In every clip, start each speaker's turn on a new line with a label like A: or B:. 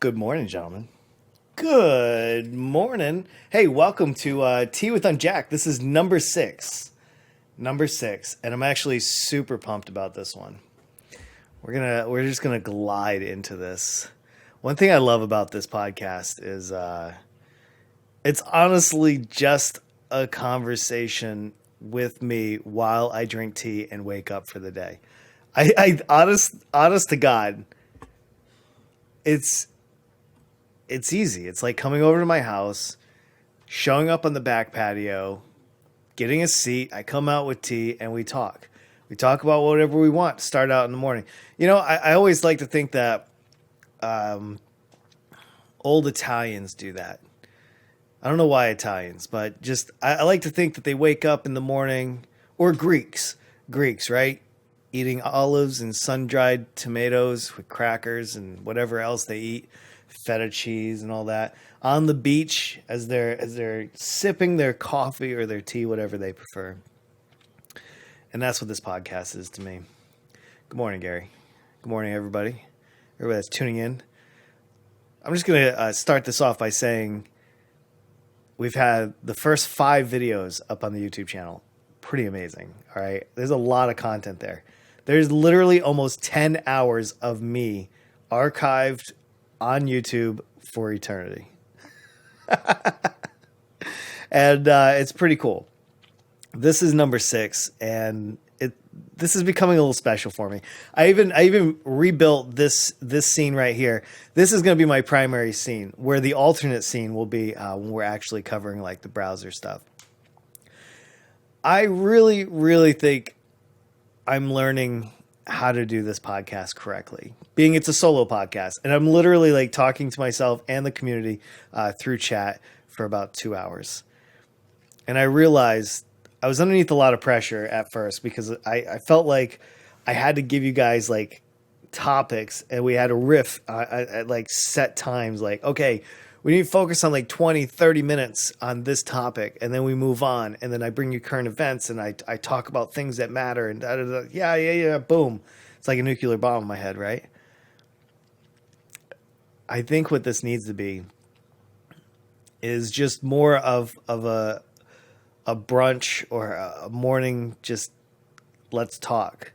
A: Good morning, gentlemen. Good morning. Hey, welcome to Tea with Unjacked. This is number six. Number six. And I'm actually super pumped about this one. We're just gonna glide into this. One thing I love about this podcast is it's honestly just a conversation with me while I drink tea and wake up for the day. I honest to God, it's easy. It's like coming over to my house, showing up on the back patio, getting a seat. I come out with tea and we talk. We talk about whatever we want to start out in the morning. You know, I always like to think that old Italians do that. I don't know why Italians, but just I like to think that they wake up in the morning, or Greeks, right? Eating olives and sun-dried tomatoes with crackers and whatever else they eat, feta cheese and all that, on the beach as they're sipping their coffee or their tea, whatever they prefer. And that's what this podcast is to me. Good morning, Gary. Good morning, everybody. Everybody that's tuning in. I'm just going to start this off by saying we've had the first 5 videos up on the YouTube channel. Pretty amazing. All right. There's a lot of content there. There's literally almost 10 hours of me archived on YouTube for eternity. And it's pretty cool. This is number 6, and this is becoming a little special for me. I even rebuilt this scene right here. This is going to be my primary scene, where the alternate scene will be when we're actually covering like the browser stuff. I really, really think I'm learning how to do this podcast correctly, being it's a solo podcast, and I'm literally like talking to myself and the community through chat for about 2 hours. And I realized I was underneath a lot of pressure at first because I felt like I had to give you guys like topics, and we had to riff at like set times. Like, okay, we need to focus on like 20, 30 minutes on this topic, and then we move on. And then I bring you current events, and I talk about things that matter, and da, da, da. Yeah, boom. It's like a nuclear bomb in my head, right? I think what this needs to be is just more of a brunch or a morning, just let's talk,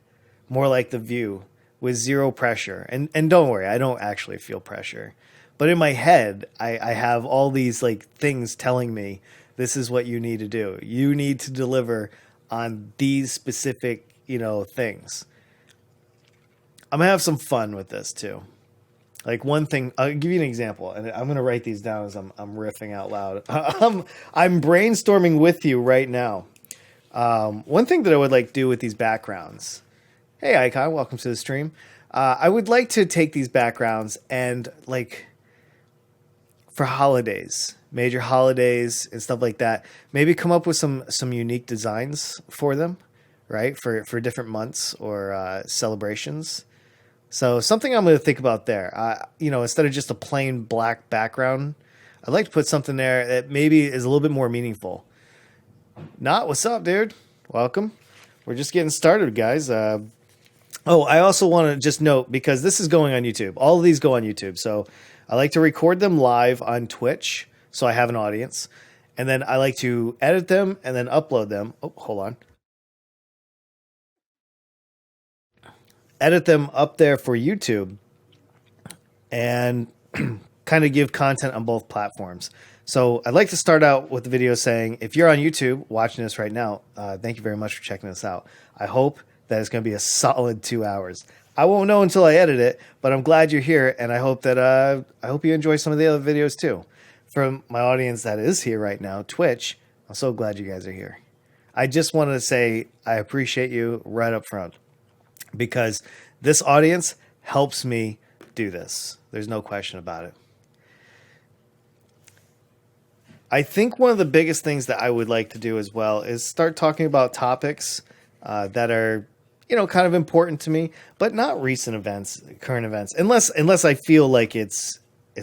A: more like The View, with zero pressure. And don't worry, I don't actually feel pressure, but in my head I have all these like things telling me this is what you need to do. You need to deliver on these specific things. I'm gonna have some fun with this too. Like, one thing, I'll give you an example, and I'm going to write these down as I'm riffing out loud. I'm brainstorming with you right now. One thing that I would like to do with these backgrounds. Hey, Icon, welcome to the stream. I would like to take these backgrounds and, like, for holidays, major holidays and stuff like that, maybe come up with some unique designs for them, right? For different months or celebrations. So something I'm going to think about there, instead of just a plain black background, I'd like to put something there that maybe is a little bit more meaningful. Not, what's up, dude? Welcome. We're just getting started, guys. I also want to just note, because this is going on YouTube. All of these go on YouTube. So I like to record them live on Twitch, so I have an audience. And then I like to edit them and then upload them. Oh, hold on. Edit them up there for YouTube and kind of give content on both platforms. So I'd like to start out with the video saying, if you're on YouTube watching this right now, thank you very much for checking this out. I hope that it's going to be a solid 2 hours. I won't know until I edit it, but I'm glad you're here, and I hope that I hope you enjoy some of the other videos too. From my audience that is here right now, Twitch, I'm so glad you guys are here. I just wanted to say I appreciate you right up front, because this audience helps me do this. There's no question about it. I think one of the biggest things that I would like to do as well is start talking about topics that are, kind of important to me, but not recent events, current events, unless I feel like it's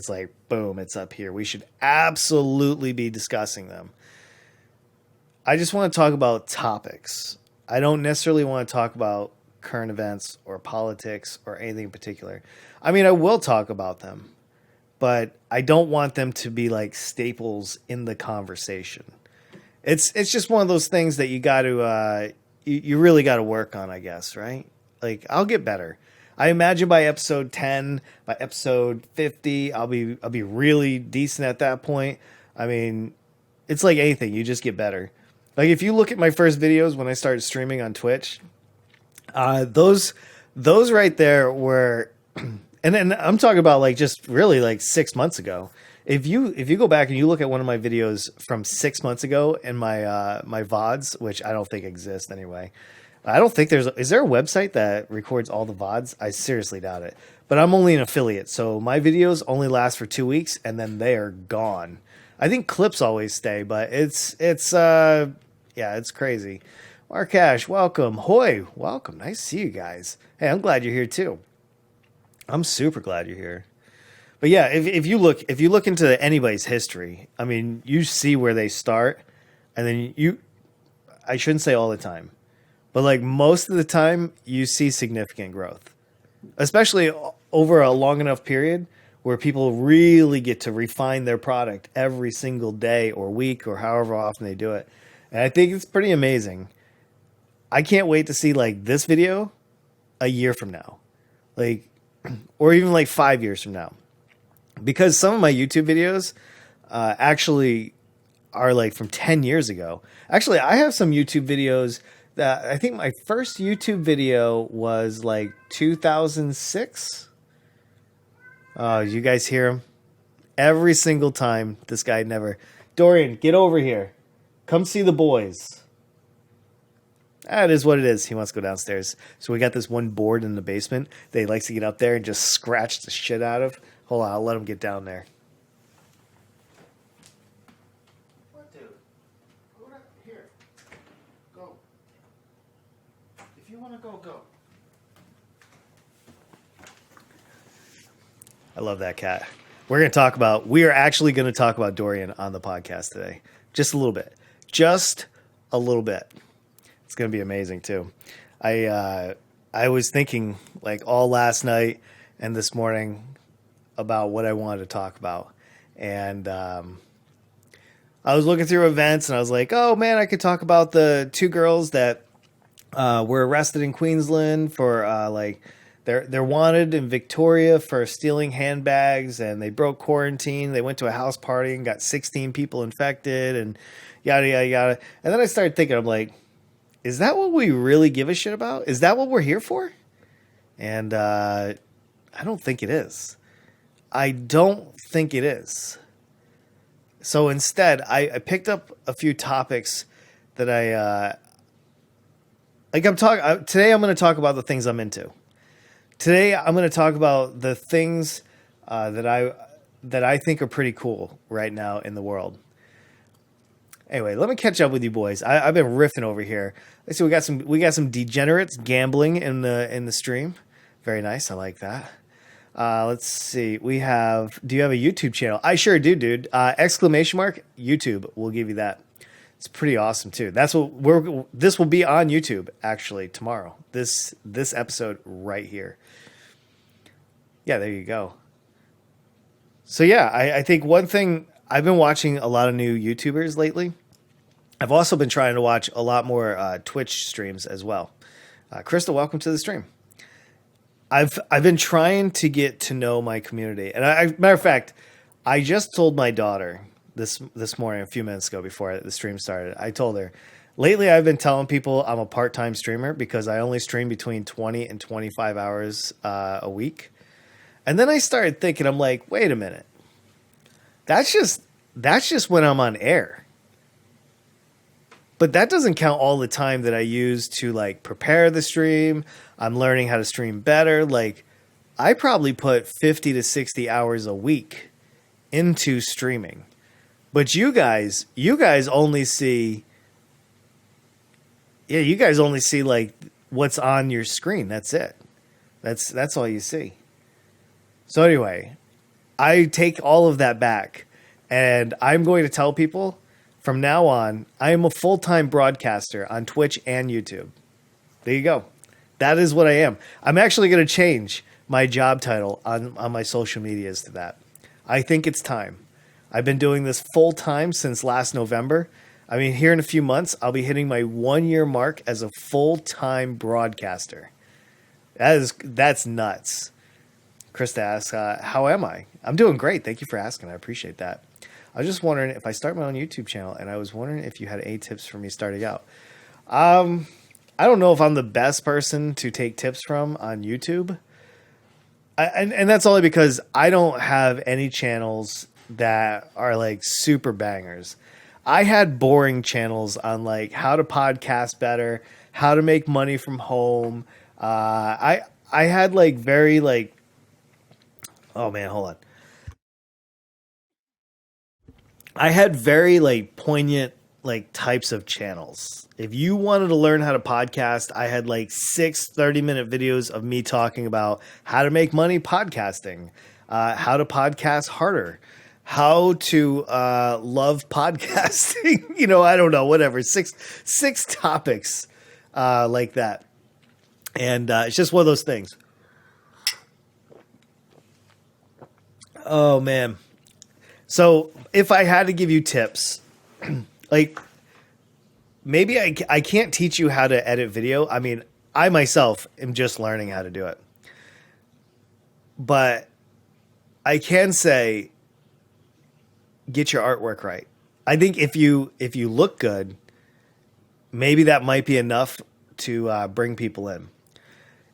A: like, boom, it's up here. We should absolutely be discussing them. I just want to talk about topics. I don't necessarily want to talk about current events or politics or anything in particular. I mean, I will talk about them, but I don't want them to be like staples in the conversation. It's just one of those things that you got to you really got to work on, I guess, right? Like I'll get better. I imagine by episode 10, by episode 50, I'll be really decent at that point. I mean, it's like anything, you just get better. Like if you look at my first videos when I started streaming on Twitch, those right there were, and then I'm talking about like just really like 6 months ago. If you go back and you look at one of my videos from 6 months ago in my VODs, which I don't think exist anyway. I don't think is there a website that records all the VODs? I seriously doubt it. But I'm only an affiliate, so my videos only last for 2 weeks and then they are gone. I think clips always stay, but it's yeah, it's crazy. Markash, welcome. Hoy, welcome. Nice to see you guys. Hey, I'm glad you're here too. I'm super glad you're here. But yeah, if you look into anybody's history, I mean, you see where they start, and then I shouldn't say all the time, but like most of the time, you see significant growth, especially over a long enough period where people really get to refine their product every single day or week or however often they do it. And I think it's pretty amazing. I can't wait to see like this video a year from now, like, or even like 5 years from now, because some of my YouTube videos actually are like from 10 years ago. Actually, I have some YouTube videos that I think my first YouTube video was like 2006. Oh, you guys hear him? Every single time, this guy never. Dorian, get over here. Come see the boys. That is what it is. He wants to go downstairs. So we got this one board in the basement that he likes to get up there and just scratch the shit out of. Hold on, I'll let him get down there. What, dude? Go down here. Go. If you want to go, go. I love that cat. We are actually going to talk about Dorian on the podcast today. Just a little bit. Just a little bit. It's going to be amazing too. I was thinking like all last night and this morning about what I wanted to talk about. And I was looking through events and I was like, oh man, I could talk about the two girls that were arrested in Queensland for like they're wanted in Victoria for stealing handbags, and they broke quarantine. They went to a house party and got 16 people infected and yada, yada, yada. And then I started thinking, I'm like, is that what we really give a shit about? Is that what we're here for? And I don't think it is. I don't think it is. So instead, I picked up a few topics that today I'm going to talk about the things I'm into. Today I'm going to talk about the things that I think are pretty cool right now in the world. Anyway, let me catch up with you boys. I've been riffing over here. Let's see, we got some degenerates gambling in the stream. Very nice. I like that. Let's see. Do you have a YouTube channel? I sure do, dude. ! YouTube. We'll give you that. It's pretty awesome too. This will be on YouTube actually tomorrow. This episode right here. Yeah, there you go. So yeah, I think one thing, I've been watching a lot of new YouTubers lately. I've also been trying to watch a lot more Twitch streams as well. Crystal, welcome to the stream. I've been trying to get to know my community, and matter of fact, I just told my daughter this morning, a few minutes ago before the stream started. I told her, lately I've been telling people I'm a part-time streamer because I only stream between 20 and 25 hours a week. And then I started thinking, I'm like, wait a minute. That's just when I'm on air. But that doesn't count all the time that I use to like prepare the stream. I'm learning how to stream better. Like I probably put 50 to 60 hours a week into streaming. But you guys only see like what's on your screen. That's it. That's all you see. So anyway, I take all of that back, and I'm going to tell people from now on, I am a full-time broadcaster on Twitch and YouTube. There you go. That is what I am. I'm actually going to change my job title on my social medias to that. I think it's time. I've been doing this full time since last November. I mean, here in a few months, I'll be hitting my 1 year mark as a full time broadcaster. That's nuts. Krista asks, "How am I?" I'm doing great. Thank you for asking. I appreciate that. I was just wondering if I start my own YouTube channel, and I was wondering if you had any tips for me starting out. I don't know if I'm the best person to take tips from on YouTube. And that's only because I don't have any channels that are like super bangers. I had boring channels on like how to podcast better, how to make money from home. I had like very like, oh man, hold on. I had very like poignant like types of channels. If you wanted to learn how to podcast, I had like 6 30-minute videos of me talking about how to make money podcasting, how to podcast harder, how to love podcasting. I don't know, whatever. Six topics like that, and it's just one of those things. Oh man. So if I had to give you tips, like maybe I can't teach you how to edit video. I mean, I myself am just learning how to do it. But I can say get your artwork right. I think if you look good, maybe that might be enough to bring people in.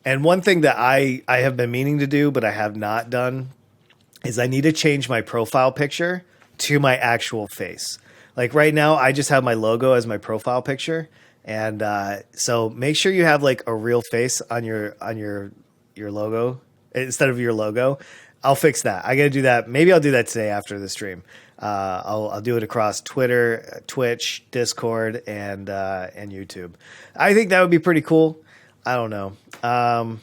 A: And one thing that I have been meaning to do, but I have not done, is I need to change my profile picture to my actual face. Like right now, I just have my logo as my profile picture, and so make sure you have like a real face on your logo instead of your logo. I'll fix that. I got to do that. Maybe I'll do that today after the stream. I'll do it across Twitter, Twitch, Discord, and YouTube. I think that would be pretty cool. I don't know.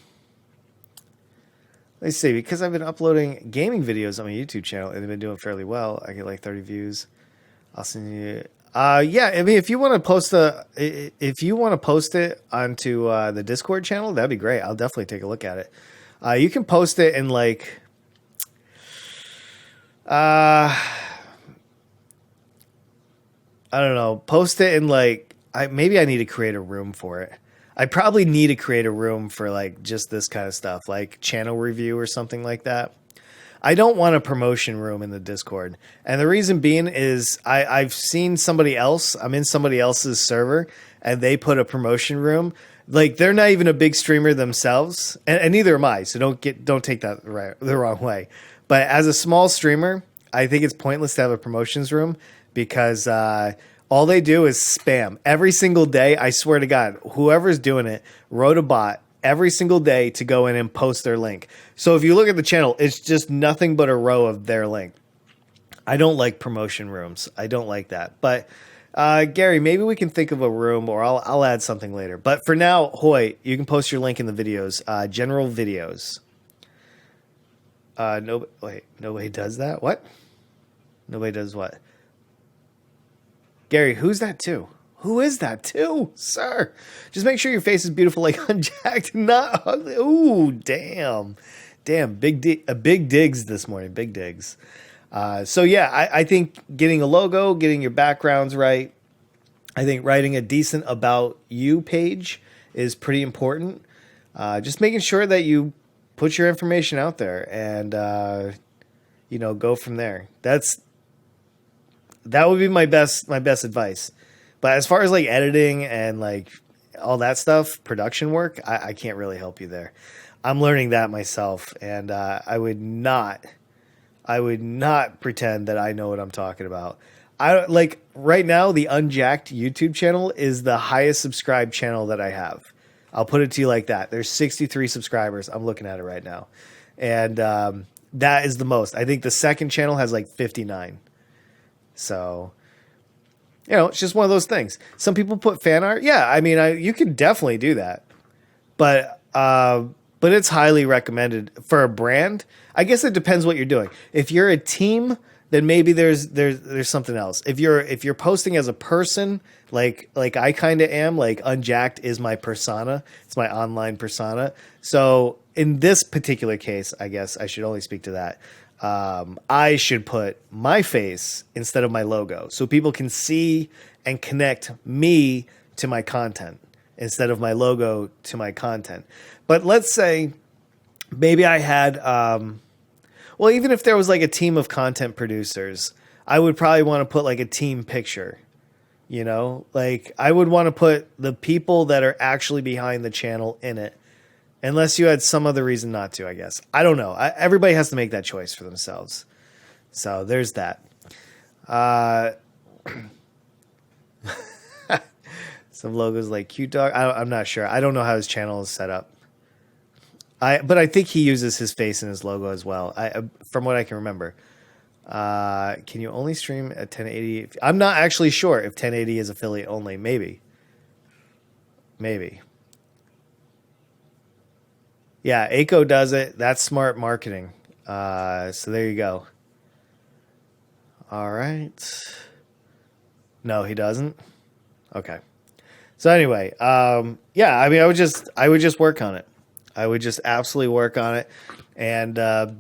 A: Let's see, because I've been uploading gaming videos on my YouTube channel and they've been doing fairly well. I get like 30 views. I'll send you. Yeah. I mean, if you want to post it onto the Discord channel, that'd be great. I'll definitely take a look at it. You can post it in like, I don't know, post it in like, maybe I need to create a room for it. I probably need to create a room for like just this kind of stuff, like channel review or something like that. I don't want a promotion room in the Discord. And the reason being is I've seen somebody else, I'm in somebody else's server, and they put a promotion room. Like they're not even a big streamer themselves, and neither am I. So don't take that the wrong way. But as a small streamer, I think it's pointless to have a promotions room because all they do is spam. Every single day, I swear to God, whoever's doing it wrote a bot every single day to go in and post their link. So if you look at the channel, it's just nothing but a row of their link. I don't like promotion rooms. I don't like that. But Gary, maybe we can think of a room, or I'll add something later. But for now, Hoy, you can post your link in the videos. General videos. Nobody does that? What? Nobody does what? Gary, who's that too? Who is that too, sir? Just make sure your face is beautiful like unjacked, not ugly. Ooh, damn. Big digs this morning, big digs. So yeah, I think getting a logo, getting your backgrounds right, I think writing a decent about you page is pretty important. Just making sure that you put your information out there and, go from there. That would be my best advice. But as far as like editing and like all that stuff, production work, I can't really help you there. I'm learning that myself, and I would not pretend that I know what I'm talking about. I like right now the Unjacked YouTube channel is the highest subscribed channel that I have. I'll put it to you like that. There's 63 subscribers. I'm looking at it right now, and that is the most. I think the second channel has like 59. So, it's just one of those things. Some people put fan art. Yeah, I mean, you can definitely do that, but it's highly recommended for a brand. I guess it depends what you're doing. If you're a team, then maybe there's something else. If you're posting as a person, like I kind of am, like Unjacked is my persona. It's my online persona. So in this particular case, I guess I should only speak to that. I should put my face instead of my logo so people can see and connect me to my content instead of my logo to my content. But let's say maybe I had, well, even if there was like a team of content producers, I would probably want to put like a team picture. You know, like I would want to put the people that are actually behind the channel in it, unless you had some other reason not to, I guess. I don't know. Everybody has to make that choice for themselves. So there's that. Some logos like Cute Dog. I'm not sure. I don't know how his channel is set up. But I think he uses his face in his logo as well. From what I can remember. Can you only stream at 1080? I'm not actually sure if 1080 is affiliate only. Maybe. Yeah, Aiko does it. That's smart marketing. So there you go. All right. No, he doesn't. Okay. So anyway, yeah, I mean, I would just work on it. I would just absolutely work on it. And the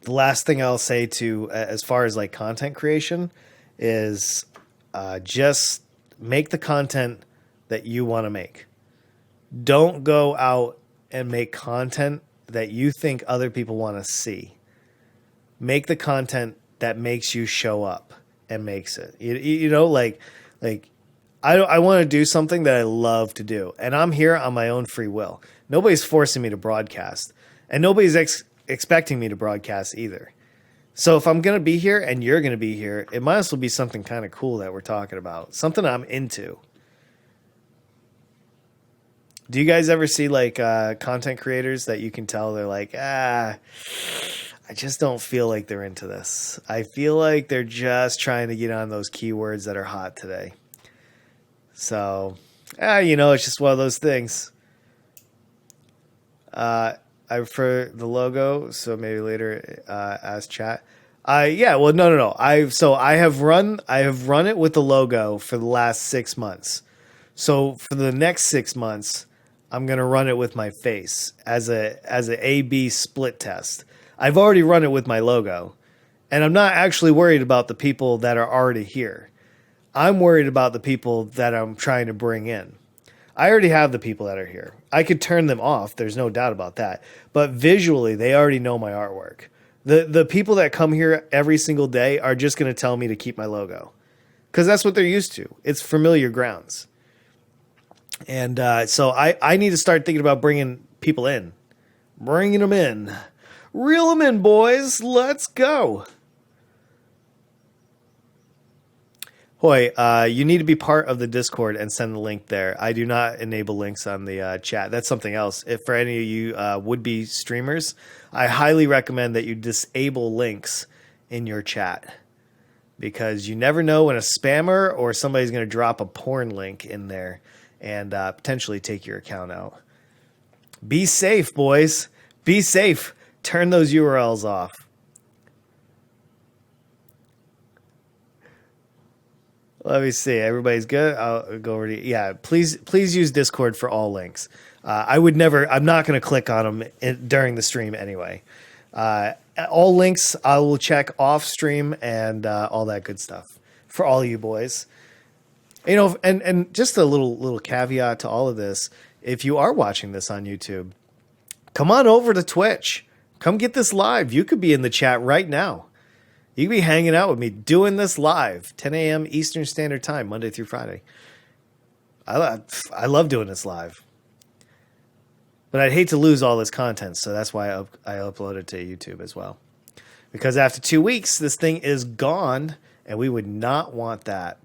A: last thing I'll say to, as far as like content creation, is just make the content that you want to make. Don't go out and make content that you think other people want to see. Make the content that makes you show up and makes it. You know, like I want to do something that I love to do, and I'm here on my own free will. Nobody's forcing me to broadcast, and nobody's expecting me to broadcast either. So if I'm going to be here and you're going to be here, it might as well be something kind of cool that we're talking about, something I'm into. Do you guys ever see like content creators that you can tell they're like, I just don't feel like they're into this. I feel like they're just trying to get on those keywords that are hot today. So, you know, it's just one of those things. I prefer the logo, so maybe later ask chat. Yeah, well, no. I have run it with the logo for the last 6 months. So for the next 6 months, I'm gonna run it with my face as a A/B split test. I've already run it with my logo, and I'm not actually worried about the people that are already here. I'm worried about the people that I'm trying to bring in. I already have the people that are here. I could turn them off. There's no doubt about that. But visually, they already know my artwork. The people that come here every single day are just going to tell me to keep my logo because that's what they're used to. It's familiar grounds. And so I need to start thinking about bringing people in. Bringing them in. Reel them in, boys. Let's go. Hoy, you need to be part of the Discord and send the link there. I do not enable links on the chat. That's something else. If for any of you would-be streamers, I highly recommend that you disable links in your chat because you never know when a spammer or somebody's going to drop a porn link in there and potentially take your account out. Be safe, boys. Be safe. Turn those URLs off. Let me see. Everybody's good. I'll go over to, yeah. Please use Discord for all links. I'm not going to click on them during the stream anyway. All links I will check off stream and all that good stuff for all you boys. You know, and just a little caveat to all of this. If you are watching this on YouTube, come on over to Twitch. Come get this live. You could be in the chat right now. You can be hanging out with me doing this live, 10 a.m. Eastern Standard Time, Monday through Friday. I love doing this live. But I'd hate to lose all this content, so that's why I upload it to YouTube as well. Because after 2 weeks, this thing is gone, and we would not want that.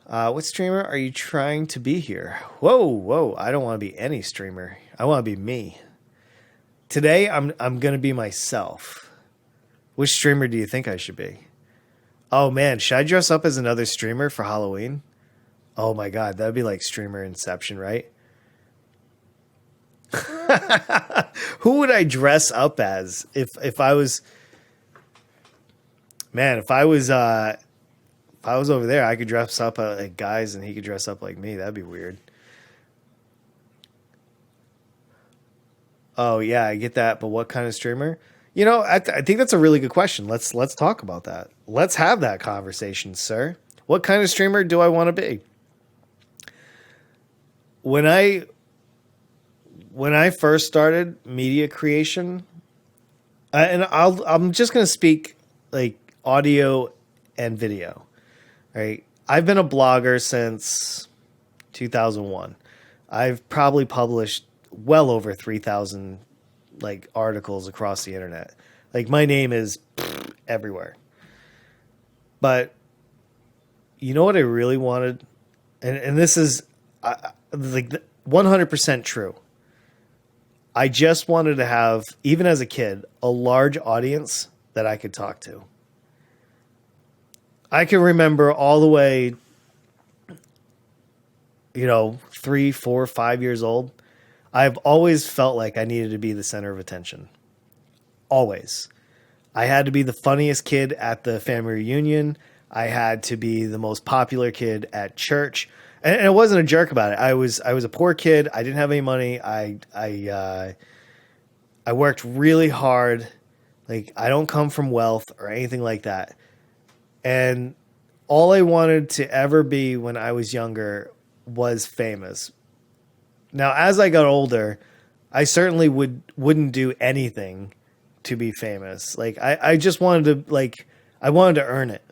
A: What streamer are you trying to be here? Whoa, I don't want to be any streamer. I want to be me. Today, I'm going to be myself. Which streamer do you think I should be? Oh, man. Should I dress up as another streamer for Halloween? Oh, my God. That would be like streamer Inception, right? Who would I dress up as if I was... Man, if I was over there, I could dress up like guys and he could dress up like me. That'd be weird. Oh, yeah, I get that. But what kind of streamer? I think that's a really good question. Let's talk about that. Let's have that conversation, sir. What kind of streamer do I want to be? When I when I first started media creation, I'm just going to speak like audio and video, right? I've been a blogger since 2001. I've probably published well over 3,000 like articles across the internet. Like my name is everywhere. But you know what I really wanted, and this is like 100% true. I just wanted to have, even as a kid, a large audience that I could talk to. I can remember all the way, 3, 4, 5 years old. I've always felt like I needed to be the center of attention. Always. I had to be the funniest kid at the family reunion. I had to be the most popular kid at church. And I wasn't a jerk about it. I was a poor kid. I didn't have any money. I worked really hard. Like I don't come from wealth or anything like that. And all I wanted to ever be when I was younger was famous. Now, as I got older, I certainly wouldn't do anything to be famous. Like I just wanted to I wanted to earn it.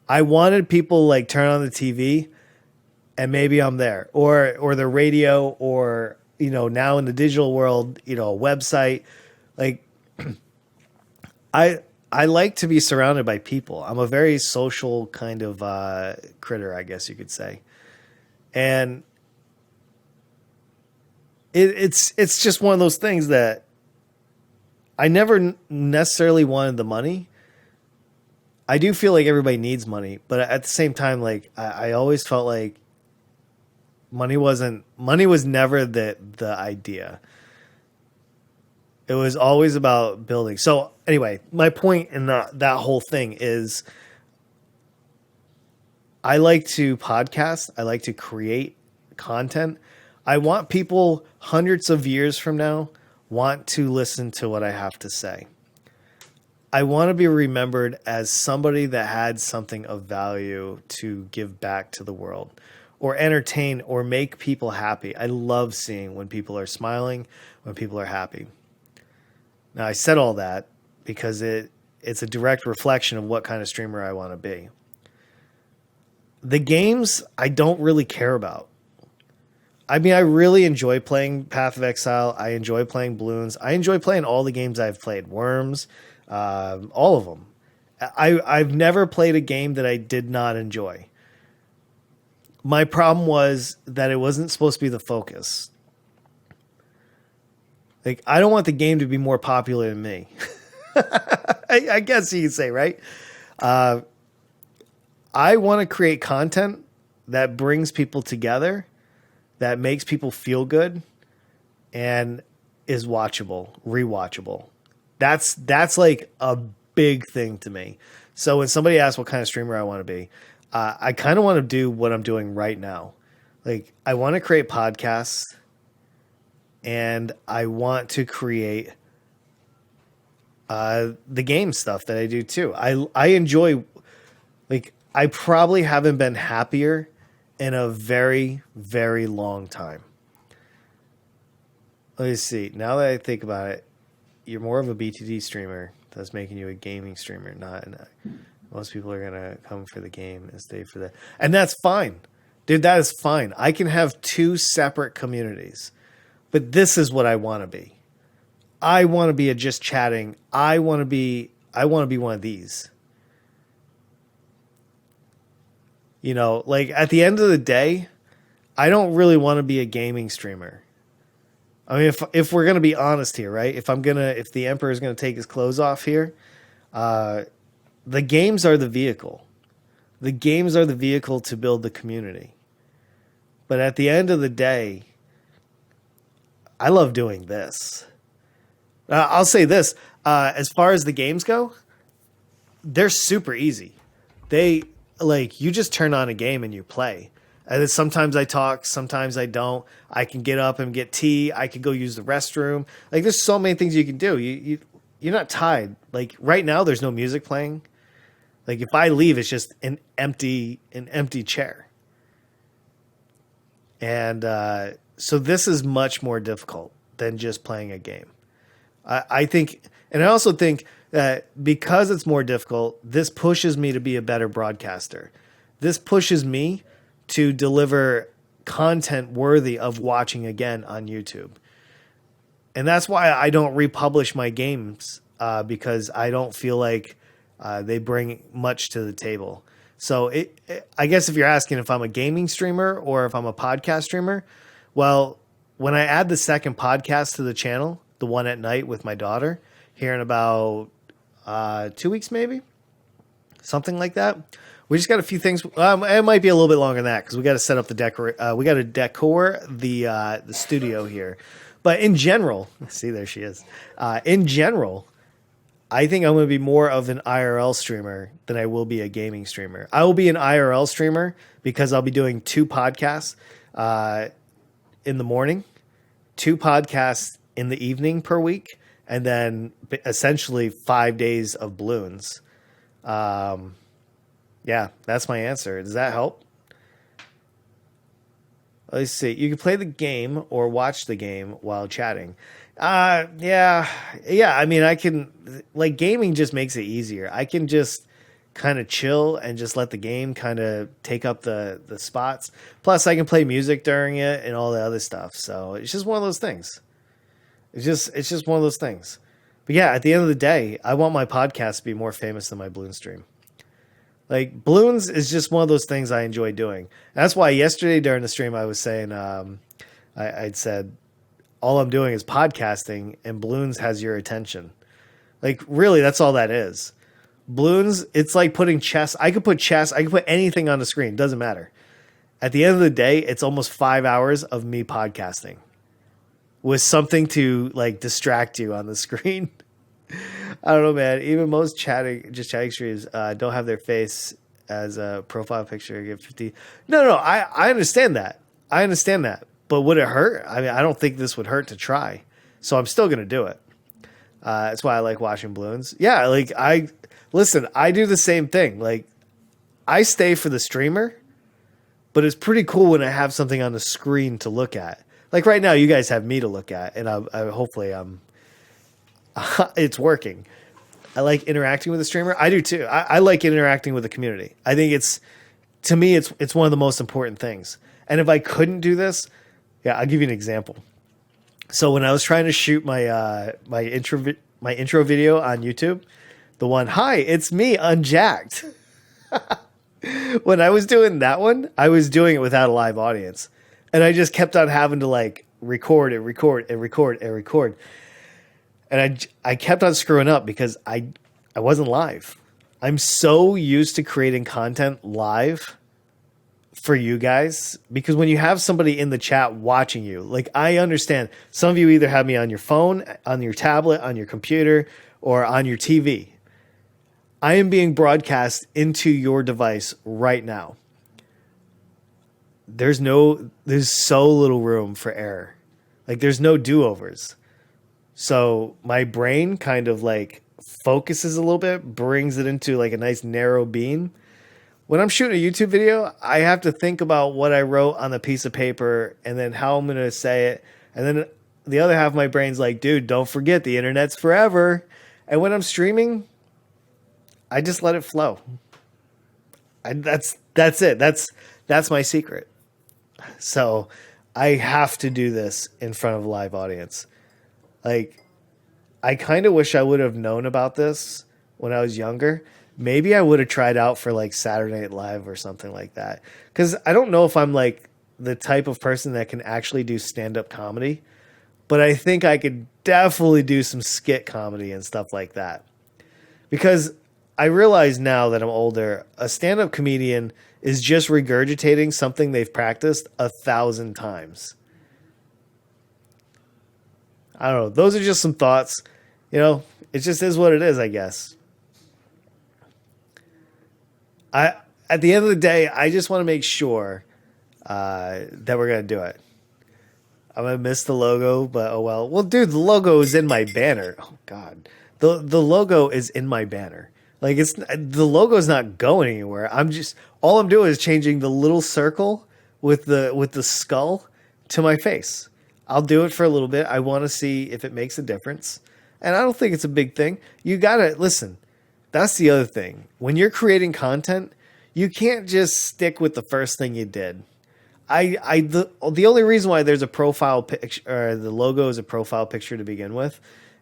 A: I wanted people like turn on the TV and maybe I'm there, or the radio, or now in the digital world, a website. Like I like to be surrounded by people. I'm a very social kind of critter, I guess you could say. And it's just one of those things that I never necessarily wanted the money. I do feel like everybody needs money, but at the same time, like I always felt like money was never the idea. It was always about building. So anyway, my point in that whole thing is I like to podcast. I like to create content. I want people hundreds of years from now want to listen to what I have to say. I want to be remembered as somebody that had something of value to give back to the world, or entertain, or make people happy. I love seeing when people are smiling, when people are happy. Now, I said all that because it's a direct reflection of what kind of streamer I want to be. The games I don't really care about. I mean, I really enjoy playing Path of Exile. I enjoy playing Bloons. I enjoy playing all the games I've played. Worms, all of them. I've never played a game that I did not enjoy. My problem was that it wasn't supposed to be the focus. Like, I don't want the game to be more popular than me. I guess you could say, right? I want to create content that brings people together, that makes people feel good, and is watchable, rewatchable. That's like a big thing to me. So when somebody asks what kind of streamer I want to be, I kind of want to do what I'm doing right now. Like, I want to create podcasts, and I want to create the game stuff that I do too. I enjoy, like, I probably haven't been happier in a very, very long time. Let me see. Now that I think about it, you're more of a BTD streamer. That's making you a gaming streamer, not most people are going to come for the game and stay for that. And that's fine. Dude, that is fine. I can have two separate communities. But this is what I want to be. I want to be a just chatting. I want to be one of these. Like at the end of the day, I don't really want to be a gaming streamer. I mean, if we're gonna be honest here, right? If the Emperor is gonna take his clothes off here, the games are the vehicle. The games are the vehicle to build the community. But at the end of the day, I love doing this. I'll say this: as far as the games go, they're super easy. You just turn on a game and you play. And then sometimes I talk, sometimes I don't. I can get up and get tea. I can go use the restroom. Like, there's so many things you can do. You you're not tied. Like right now, there's no music playing. Like if I leave, it's just an empty chair. And so this is much more difficult than just playing a game. I think, and I also think that because it's more difficult, this pushes me to be a better broadcaster. This pushes me to deliver content worthy of watching again on YouTube. And that's why I don't republish my games because I don't feel like they bring much to the table. So I guess if you're asking if I'm a gaming streamer or if I'm a podcast streamer, well, when I add the second podcast to the channel, the one at night with my daughter, here in about 2 weeks, maybe something like that. We just got a few things. It might be a little bit longer than that because we got to set up the decor. We got to decor the studio here. But in general, see, there she is. In general, I think I'm going to be more of an IRL streamer than I will be a gaming streamer. I will be an IRL streamer because I'll be doing 2 podcasts in the morning, 2 podcasts in the evening per week, and then essentially 5 days of balloons. Yeah, that's my answer. Does that help? Let's see. You can play the game or watch the game while chatting. Yeah. I mean, I can, like, gaming just makes it easier. I can just kind of chill and just let the game kind of take up the spots. Plus, I can play music during it and all the other stuff. So it's just one of those things. It's just one of those things. But yeah, at the end of the day, I want my podcast to be more famous than my balloon stream. Like balloons is just one of those things I enjoy doing. That's why yesterday during the stream I was saying, I'd said, all I'm doing is podcasting and balloons has your attention. Like really, that's all that is. Balloons, it's like putting chess. I could put anything on the screen. Doesn't matter. At the end of the day, it's almost 5 hours of me podcasting with something to like distract you on the screen. I don't know, man. Even most chatting streams don't have their face as a profile picture. Give 50. No. I understand that. But would it hurt? I mean, I don't think this would hurt to try. So I'm still gonna do it. That's why I like watching balloons. Yeah, like I do the same thing. Like I stay for the streamer, but it's pretty cool when I have something on the screen to look at. Like right now, you guys have me to look at, and I hopefully it's working. I like interacting with the streamer. I do too. I like interacting with the community. I think to me, it's one of the most important things. And if I couldn't do this, yeah, I'll give you an example. So when I was trying to shoot my intro video on YouTube, the one, hi, it's me, Unjacked. When I was doing that one, I was doing it without a live audience. And I just kept on having to like record. And I kept on screwing up because I wasn't live. I'm so used to creating content live for you guys because when you have somebody in the chat watching you, like I understand some of you either have me on your phone, on your tablet, on your computer, or on your TV. I am being broadcast into your device right now. There's so little room for error. Like there's no do-overs. So my brain kind of like focuses a little bit, brings it into like a nice narrow beam. When I'm shooting a YouTube video, I have to think about what I wrote on the piece of paper and then how I'm going to say it. And then the other half of my brain's like, dude, don't forget the internet's forever. And when I'm streaming, I just let it flow. That's it. That's my secret. So I have to do this in front of a live audience. Like, I kind of wish I would have known about this when I was younger. Maybe I would have tried out for like Saturday Night Live or something like that. Because I don't know if I'm like the type of person that can actually do stand-up comedy. But I think I could definitely do some skit comedy and stuff like that. Because I realize now that I'm older, a stand-up comedian is just regurgitating something they've practiced 1,000 times. I don't know. Those are just some thoughts. You know, it just is what it is, I guess. At the end of the day, I just want to make sure that we're going to do it. I'm going to miss the logo, but oh well. Well, dude, the logo is in my banner. Oh, God. The logo is in my banner. Like it's the logo is not going anywhere. I'm just all I'm doing is changing the little circle with the skull to my face. I'll do it for a little bit. I want to see if it makes a difference. And I don't think it's a big thing. You got to listen. That's the other thing. When you're creating content, you can't just stick with the first thing you did. The only reason why there's a profile picture or the logo is a profile picture to begin with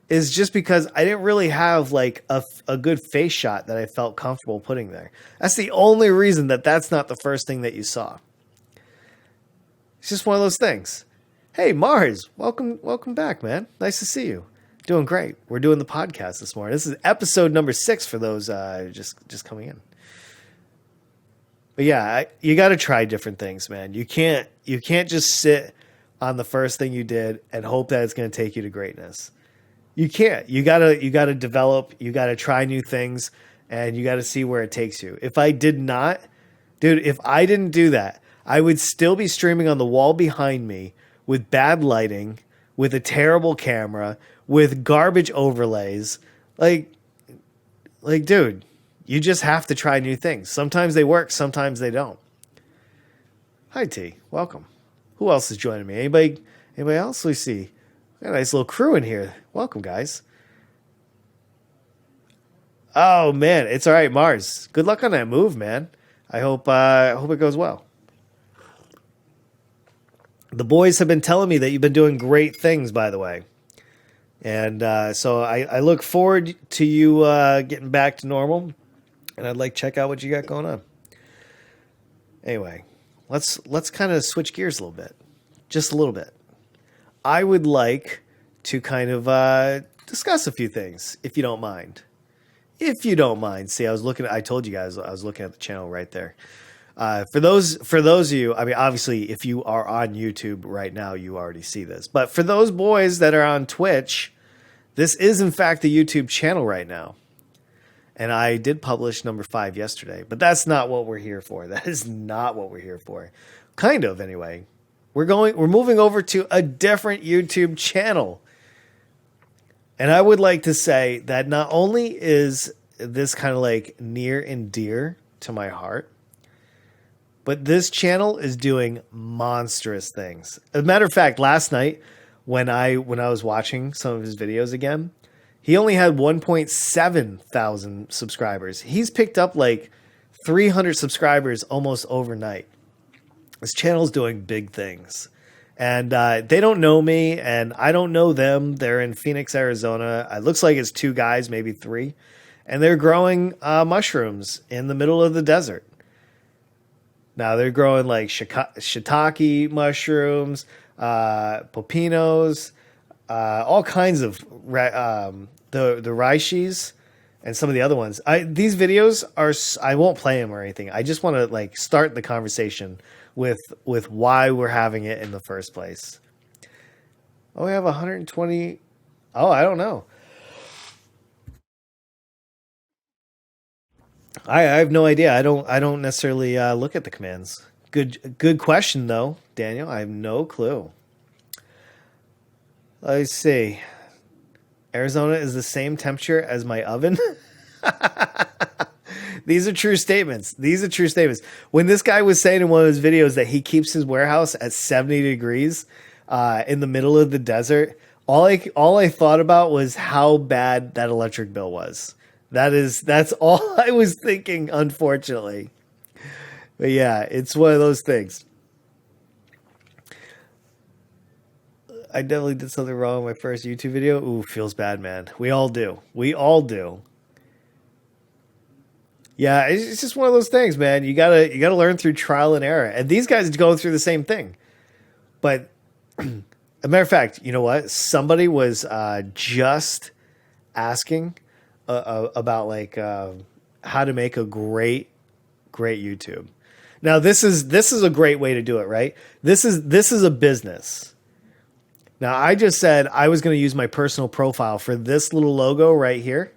A: is just because I didn't really have like a good face shot that I felt comfortable putting there. That's the only reason that that's not the first thing that you saw. It's just one of those things. Hey Mars, welcome back, man. Nice to see you. Doing great. We're doing the podcast this morning. This is episode number 6 for those just coming in. But yeah, you got to try different things, man. You can't just sit on the first thing you did and hope that it's going to take you to greatness. You can't. You gotta develop. You gotta try new things, and you gotta see where it takes you. If I did not, dude, if I didn't do that, I would still be streaming on the wall behind me with bad lighting, with a terrible camera, with garbage overlays. Like, dude, you just have to try new things. Sometimes they work, sometimes they don't. Hi T, welcome. Who else is joining me? Anybody else? We see. Got a nice little crew in here. Welcome, guys. Oh man, it's all right, Mars. Good luck on that move, man. I hope it goes well. The boys have been telling me that you've been doing great things, by the way, and so I look forward to you getting back to normal, and I'd like to check out what you got going on. Anyway, let's kind of switch gears a little bit, just a little bit. I would like to kind of discuss a few things, if you don't mind. If you don't mind. See, I told you guys I was looking at the channel right there. For those of you, I mean, obviously, if you are on YouTube right now, you already see this. But for those boys that are on Twitch, this is in fact the YouTube channel right now. And I did publish number 5 yesterday, but that's not what we're here for. That is not what we're here for. Kind of, anyway. We're moving over to a different YouTube channel. And I would like to say that not only is this kind of like near and dear to my heart, but this channel is doing monstrous things. As a matter of fact, last night when I was watching some of his videos again, he only had 1.7 thousand subscribers. He's picked up like 300 subscribers almost overnight. This channel's doing big things. And they don't know me, and I don't know them. They're in Phoenix, Arizona. It looks like it's 2 guys, maybe 3. And they're growing mushrooms in the middle of the desert. Now, they're growing like shiitake mushrooms, pepinos, all kinds of the raishis and some of the other ones. These videos are, I won't play them or anything. I just want to like start the conversation with why we're having it in the first place. Oh, we have 120. Oh, I don't know. I have no idea. I don't necessarily look at the commands. Good question though, Daniel. I have no clue. Let's see. Arizona is the same temperature as my oven. These are true statements. When this guy was saying in one of his videos that he keeps his warehouse at 70 degrees in the middle of the desert, all I thought about was how bad that electric bill was. That's all I was thinking, unfortunately. But yeah, it's one of those things. I definitely did something wrong in my first YouTube video. Ooh, feels bad, man. We all do. Yeah, it's just one of those things, man. You gotta learn through trial and error. And these guys are going through the same thing. But as a matter of fact, you know what? Somebody was just asking about like how to make a great YouTube. Now this is a great way to do it, right? This is a business. Now I just said I was going to use my personal profile for this little logo right here,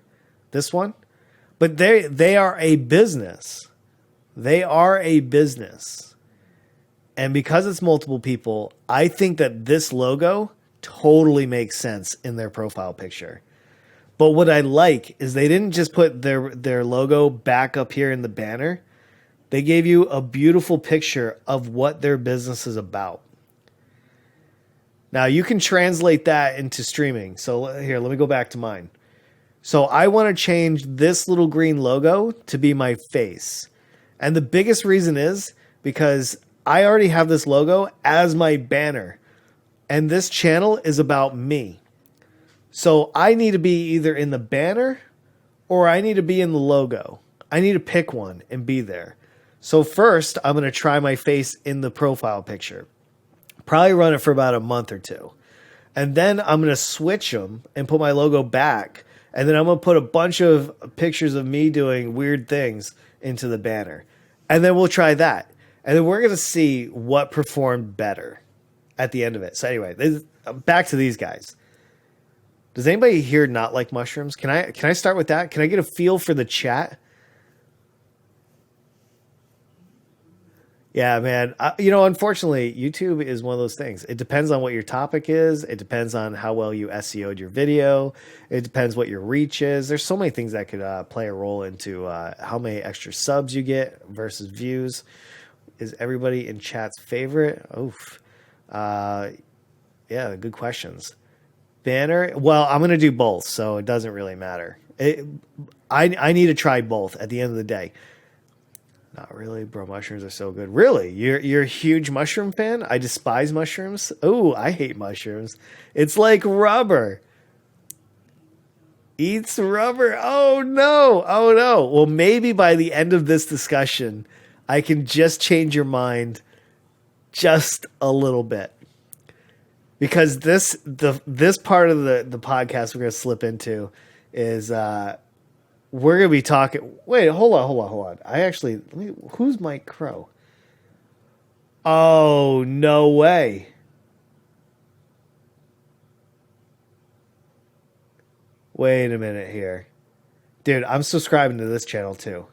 A: this one. But they are a business. They are a business. And because it's multiple people, I think that this logo totally makes sense in their profile picture. But what I like is they didn't just put their logo back up here in the banner. They gave you a beautiful picture of what their business is about. Now you can translate that into streaming. So here, let me go back to mine. So I want to change this little green logo to be my face. And the biggest reason is because I already have this logo as my banner. And this channel is about me. So I need to be either in the banner or I need to be in the logo. I need to pick one and be there. So first, I'm going to try my face in the profile picture. Probably run it for about a month or two. And then I'm going to switch them and put my logo back. And then I'm going to put a bunch of pictures of me doing weird things into the banner. And then we'll try that. And then we're going to see what performed better at the end of it. So anyway, back to these guys. Does anybody here not like mushrooms? Can I start with that? Can I get a feel for the chat? Yeah, man. Unfortunately, YouTube is one of those things. It depends on what your topic is. It depends on how well you SEO'd your video. It depends what your reach is. There's so many things that could play a role into how many extra subs you get versus views. Is everybody in chat's favorite? Oof. Yeah, good questions. Banner? Well, I'm going to do both, so it doesn't really matter. I need to try both at the end of the day. Not really, bro. Mushrooms are so good. Really? You're a huge mushroom fan? I despise mushrooms. Oh, I hate mushrooms. It's like rubber. Eats rubber. Oh no. Oh no. Well, maybe by the end of this discussion, I can just change your mind just a little bit. Because this part of the podcast we're gonna slip into is we're going to be talking. Wait, hold on. Who's Mike Crow? Oh, no way. Wait a minute here. Dude, I'm subscribing to this channel too.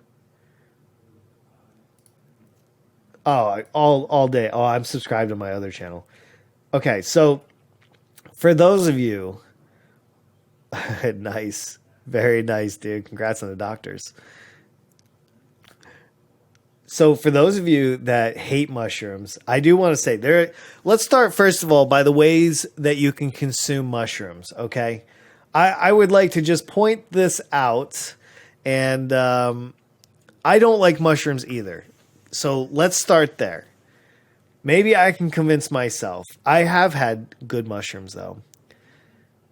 A: Oh, all day. Oh, I'm subscribed to my other channel. Okay, so for those of you, nice. Very nice, dude. Congrats on the doctors. So for those of you that hate mushrooms, I do want to say let's start first of all by the ways that you can consume mushrooms. Okay. I would like to just point this out, and I don't like mushrooms either. So let's start there. Maybe I can convince myself. I have had good mushrooms though.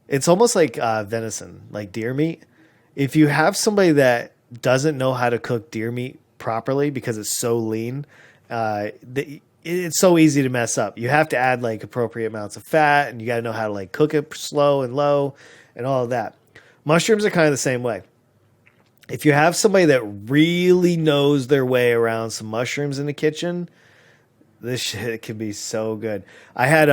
A: It's almost like venison, like deer meat. If you have somebody that doesn't know how to cook deer meat properly because it's so lean, it's so easy to mess up. You have to add like appropriate amounts of fat, and you got to know how to like cook it slow and low and all of that. Mushrooms are kind of the same way. If you have somebody that really knows their way around some mushrooms in the kitchen, this shit can be so good. I had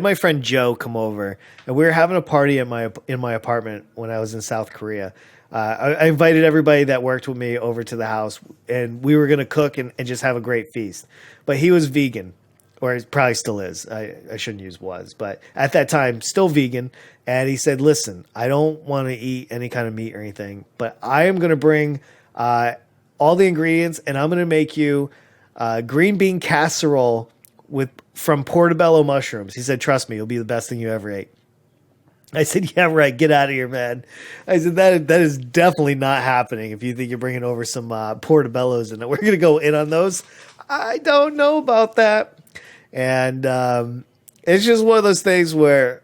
A: my friend Joe come over, and we were having a party in my apartment when I was in South Korea. I invited everybody that worked with me over to the house, and we were gonna cook and just have a great feast. But he was vegan, or he probably still is. I shouldn't use was, but at that time, still vegan. And he said, "Listen, I don't want to eat any kind of meat or anything, but I am gonna bring all the ingredients, and I'm gonna make you." Green bean casserole from portobello mushrooms. He said, "Trust me, it'll be the best thing you ever ate." I said, "Yeah, right. Get out of here, man." I said, that is definitely not happening if you think you're bringing over some portobellos and we're going to go in on those. I don't know about that. And it's just one of those things where,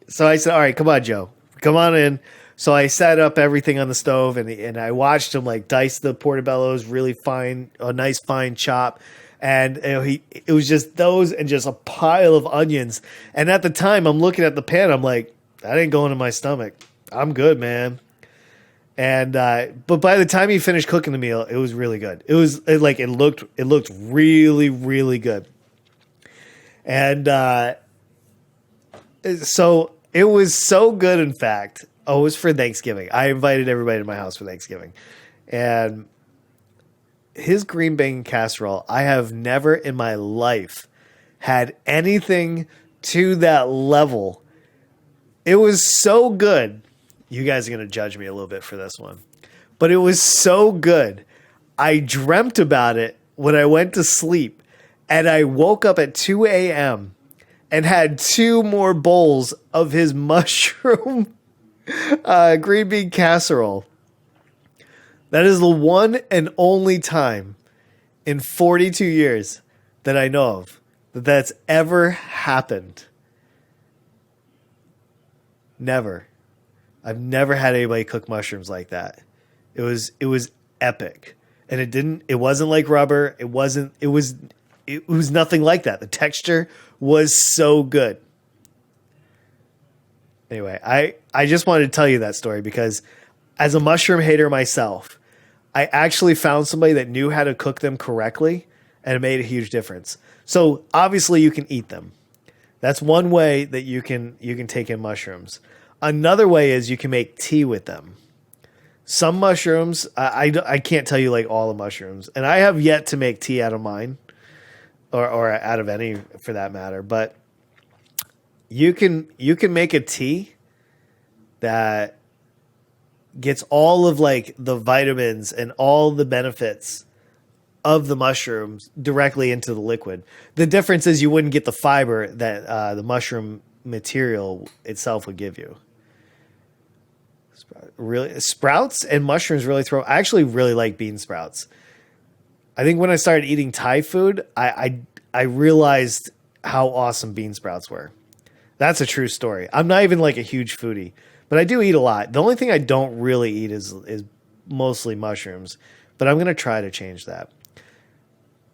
A: so I said, "All right, come on, Joe. Come on in." So I set up everything on the stove, and I watched him like dice the portobellos really fine, a nice fine chop. And it was just those and just a pile of onions. And at the time, I'm looking at the pan, I'm like, that ain't going in my stomach. I'm good, man. And but by the time he finished cooking the meal, it was really good. It looked really, really good. And so it was so good, in fact. Oh, it was for Thanksgiving. I invited everybody to my house for Thanksgiving. And his green bean casserole, I have never in my life had anything to that level. It was so good. You guys are going to judge me a little bit for this one. But it was so good. I dreamt about it when I went to sleep, and I woke up at 2 a.m. and had 2 more bowls of his mushroom green bean casserole. That is the one and only time in 42 years that I know of that that's ever happened. Never. I've never had anybody cook mushrooms like that. It was epic. And it wasn't like rubber. It was nothing like that. The texture was so good. Anyway, I just wanted to tell you that story because as a mushroom hater myself, I actually found somebody that knew how to cook them correctly, and it made a huge difference. So obviously you can eat them. That's one way that you can take in mushrooms. Another way is you can make tea with them. Some mushrooms, I can't tell you like all the mushrooms, and I have yet to make tea out of mine, or out of any for that matter. But you can make a tea that gets all of like the vitamins and all the benefits of the mushrooms directly into the liquid. The difference is you wouldn't get the fiber that the mushroom material itself would give you. Really, sprouts and mushrooms really throw. I actually really like bean sprouts. I think when I started eating Thai food, I realized how awesome bean sprouts were. That's a true story. I'm not even like a huge foodie, but I do eat a lot. The only thing I don't really eat is mostly mushrooms, but I'm going to try to change that.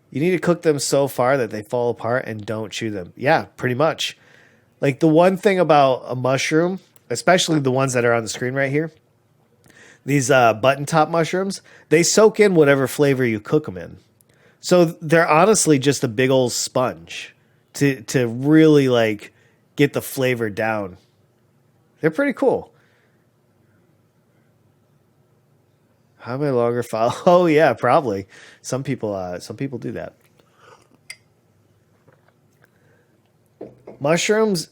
A: You need to cook them so far that they fall apart and don't chew them. Yeah, pretty much. Like the one thing about a mushroom, especially the ones that are on the screen right here, these button top mushrooms, they soak in whatever flavor you cook them in. So they're honestly just a big old sponge to really like get the flavor down. They're pretty cool. How am I longer follow? Oh yeah, probably. Some people do that. Mushrooms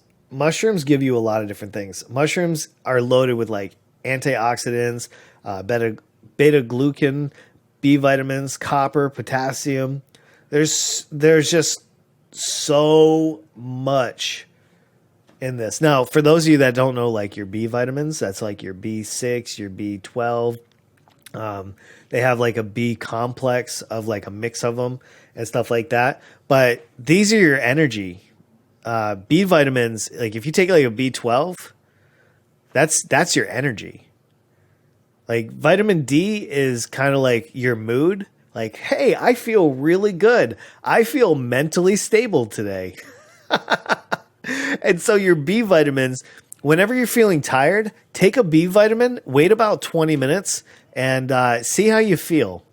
A: give you a lot of different things. Mushrooms are loaded with like antioxidants, beta glucan, B vitamins, copper, potassium. There's just so much in this. Now, for those of you that don't know, like your B vitamins, that's like your B6, your B12. They have like a B complex of like a mix of them and stuff like that. But these are your energy. B vitamins, like if you take like a B12, that's your energy. Like vitamin D is kind of like your mood. Like, hey, I feel really good. I feel mentally stable today. And so your B vitamins, whenever you're feeling tired, take a B vitamin, wait about 20 minutes, and see how you feel.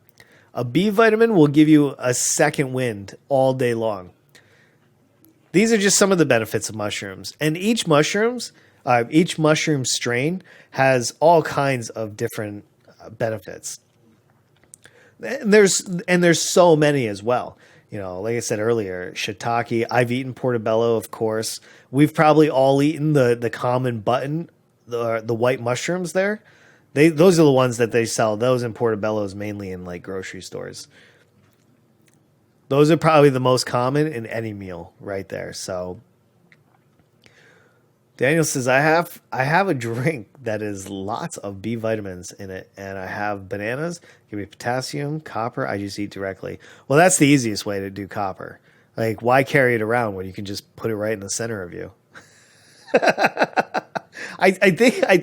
A: A B vitamin will give you a second wind all day long. These are just some of the benefits of mushrooms. And each mushroom strain has all kinds of different benefits. And there's so many as well. You know, like I said earlier, shiitake. I've eaten portobello, of course. We've probably all eaten the common button, the white mushrooms there. Those are the ones that they sell. Those in portobellos mainly in like grocery stores. Those are probably the most common in any meal right there. So Daniel says, I have a drink that is lots of B vitamins in it, and I have bananas, give me potassium, copper. I just eat directly. Well, that's the easiest way to do copper. Like, why carry it around when you can just put it right in the center of you? I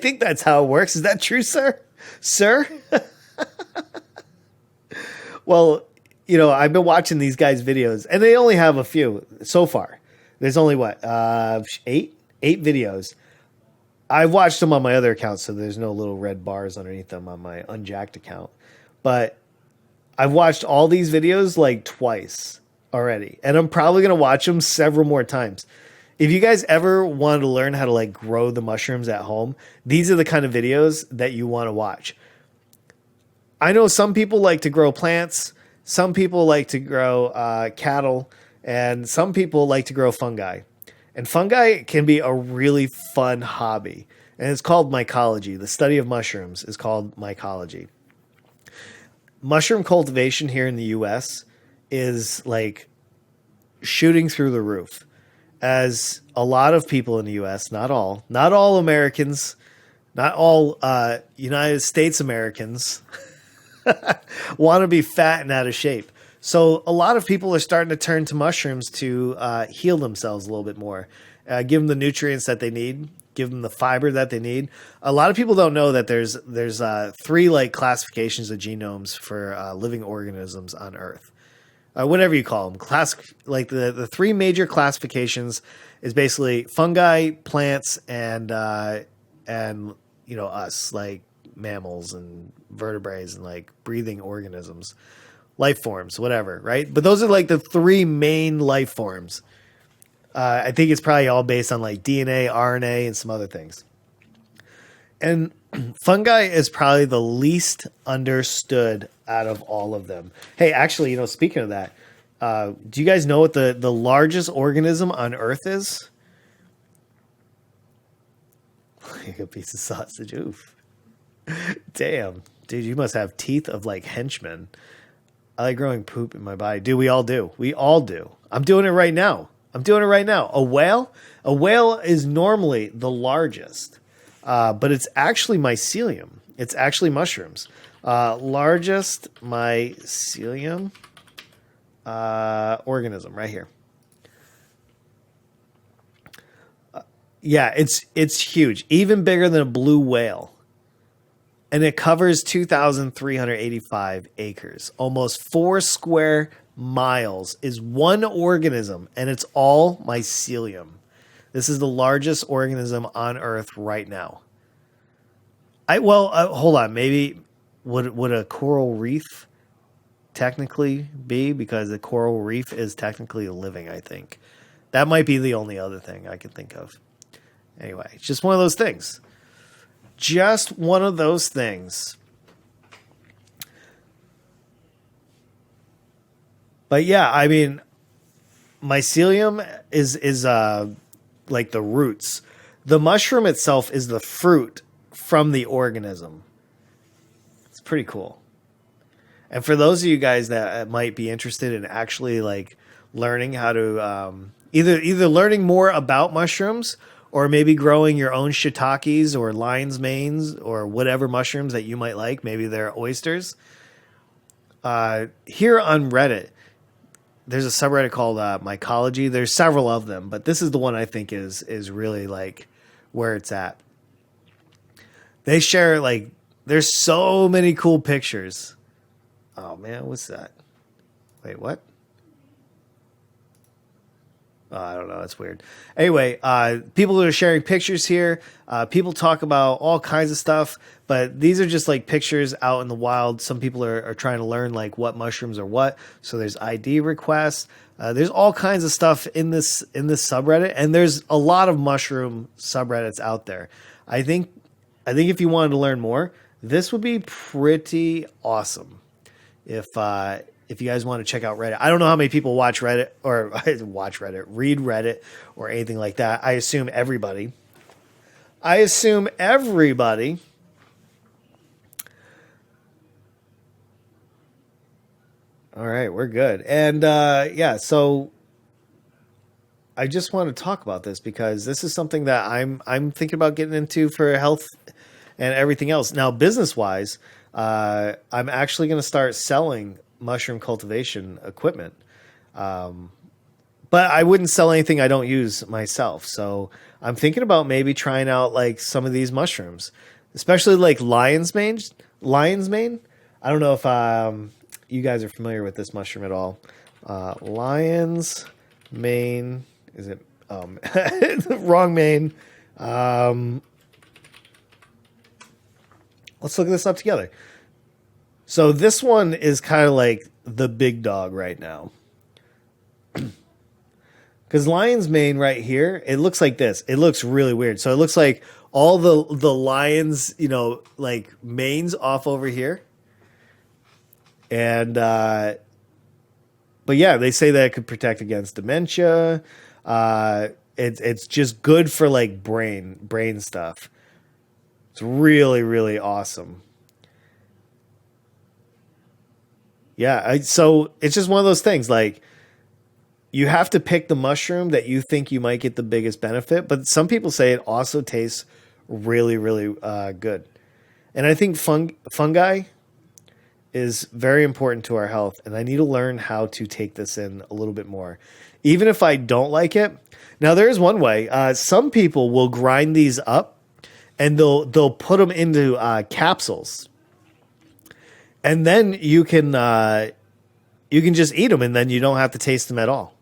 A: think that's how it works. Is that true, sir? Sir? Well, you know, I've been watching these guys' videos, and they only have a few so far. There's only what, 8 videos. I've watched them on my other account, so there's no little red bars underneath them on my unjacked account. But I've watched all these videos like twice already, and I'm probably going to watch them several more times. If you guys ever want to learn how to like grow the mushrooms at home, these are the kind of videos that you want to watch. I know some people like to grow plants. Some people like to grow cattle, and some people like to grow fungi. And fungi can be a really fun hobby, and it's called mycology. The study of mushrooms is called mycology. Mushroom cultivation here in the U.S. is like shooting through the roof, as a lot of people in the U.S., not all Americans, not all United States Americans want to be fat and out of shape. So a lot of people are starting to turn to mushrooms to heal themselves a little bit more, give them the nutrients that they need, give them the fiber that they need. A lot of people don't know that there's three like classifications of genomes for living organisms on Earth. Whatever you call them, like the three major classifications is basically fungi, plants, and us, like mammals and vertebrates and like breathing organisms, life forms, whatever, right? But those are like the three main life forms. I think it's probably all based on like DNA, RNA, and some other things. And fungi is probably the least understood out of all of them. Hey, actually, speaking of that, do you guys know what the largest organism on Earth is? Like a piece of sausage. Oof. Damn. Dude, you must have teeth of like henchmen. I like growing poop in my body. Dude, we all do. We all do. I'm doing it right now. A whale? A whale is normally the largest. But it's actually mycelium. It's actually mushrooms. Largest mycelium organism right here. Yeah, it's huge, even bigger than a blue whale. And it covers 2,385 acres. Almost 4 square miles is one organism, and it's all mycelium. This is the largest organism on Earth right now. Hold on. Maybe would a coral reef technically be, because the coral reef is technically living, I think. That might be the only other thing I can think of. Anyway, it's just one of those things. Just one of those things. But yeah, I mean, mycelium is like the roots. The mushroom itself is the fruit from the organism. It's pretty cool. And for those of you guys that might be interested in actually like learning how to either learning more about mushrooms, or maybe growing your own shiitakes or lion's manes or whatever mushrooms that you might like, maybe they're oysters. Here on Reddit, there's a subreddit called mycology. There's several of them, but this is the one I think is really like where it's at. They share like, there's so many cool pictures. Oh man, what's that? Wait, what? I don't know. That's weird. Anyway, people are sharing pictures here. People talk about all kinds of stuff, but these are just like pictures out in the wild. Some people are trying to learn like what mushrooms are what. So there's ID requests. There's all kinds of stuff in this subreddit, and there's a lot of mushroom subreddits out there. I think if you wanted to learn more, this would be pretty awesome. If you guys want to check out Reddit. I don't know how many people watch Reddit or read Reddit or anything like that. I assume everybody. All right, we're good. And yeah, so I just want to talk about this because this is something that I'm thinking about getting into for health and everything else. Now, business-wise, I'm actually going to start selling mushroom cultivation equipment. But I wouldn't sell anything I don't use myself. So I'm thinking about maybe trying out like some of these mushrooms, especially like lion's mane. I don't know if you guys are familiar with this mushroom at all. Lion's mane. Is it wrong mane? Let's look this up together. So this one is kind of like the big dog right now. Because lion's mane right here, it looks like this. It looks really weird. So it looks like all the lions, like manes off over here. And, but yeah, they say that it could protect against dementia. It's just good for like brain stuff. It's really, really awesome. Yeah, so it's just one of those things. Like you have to pick the mushroom that you think you might get the biggest benefit. But some people say it also tastes really, really good. And I think fungi is very important to our health. And I need to learn how to take this in a little bit more. Even if I don't like it. Now, there is one way. Some people will grind these up and they'll put them into capsules. And then you can just eat them and then you don't have to taste them at all.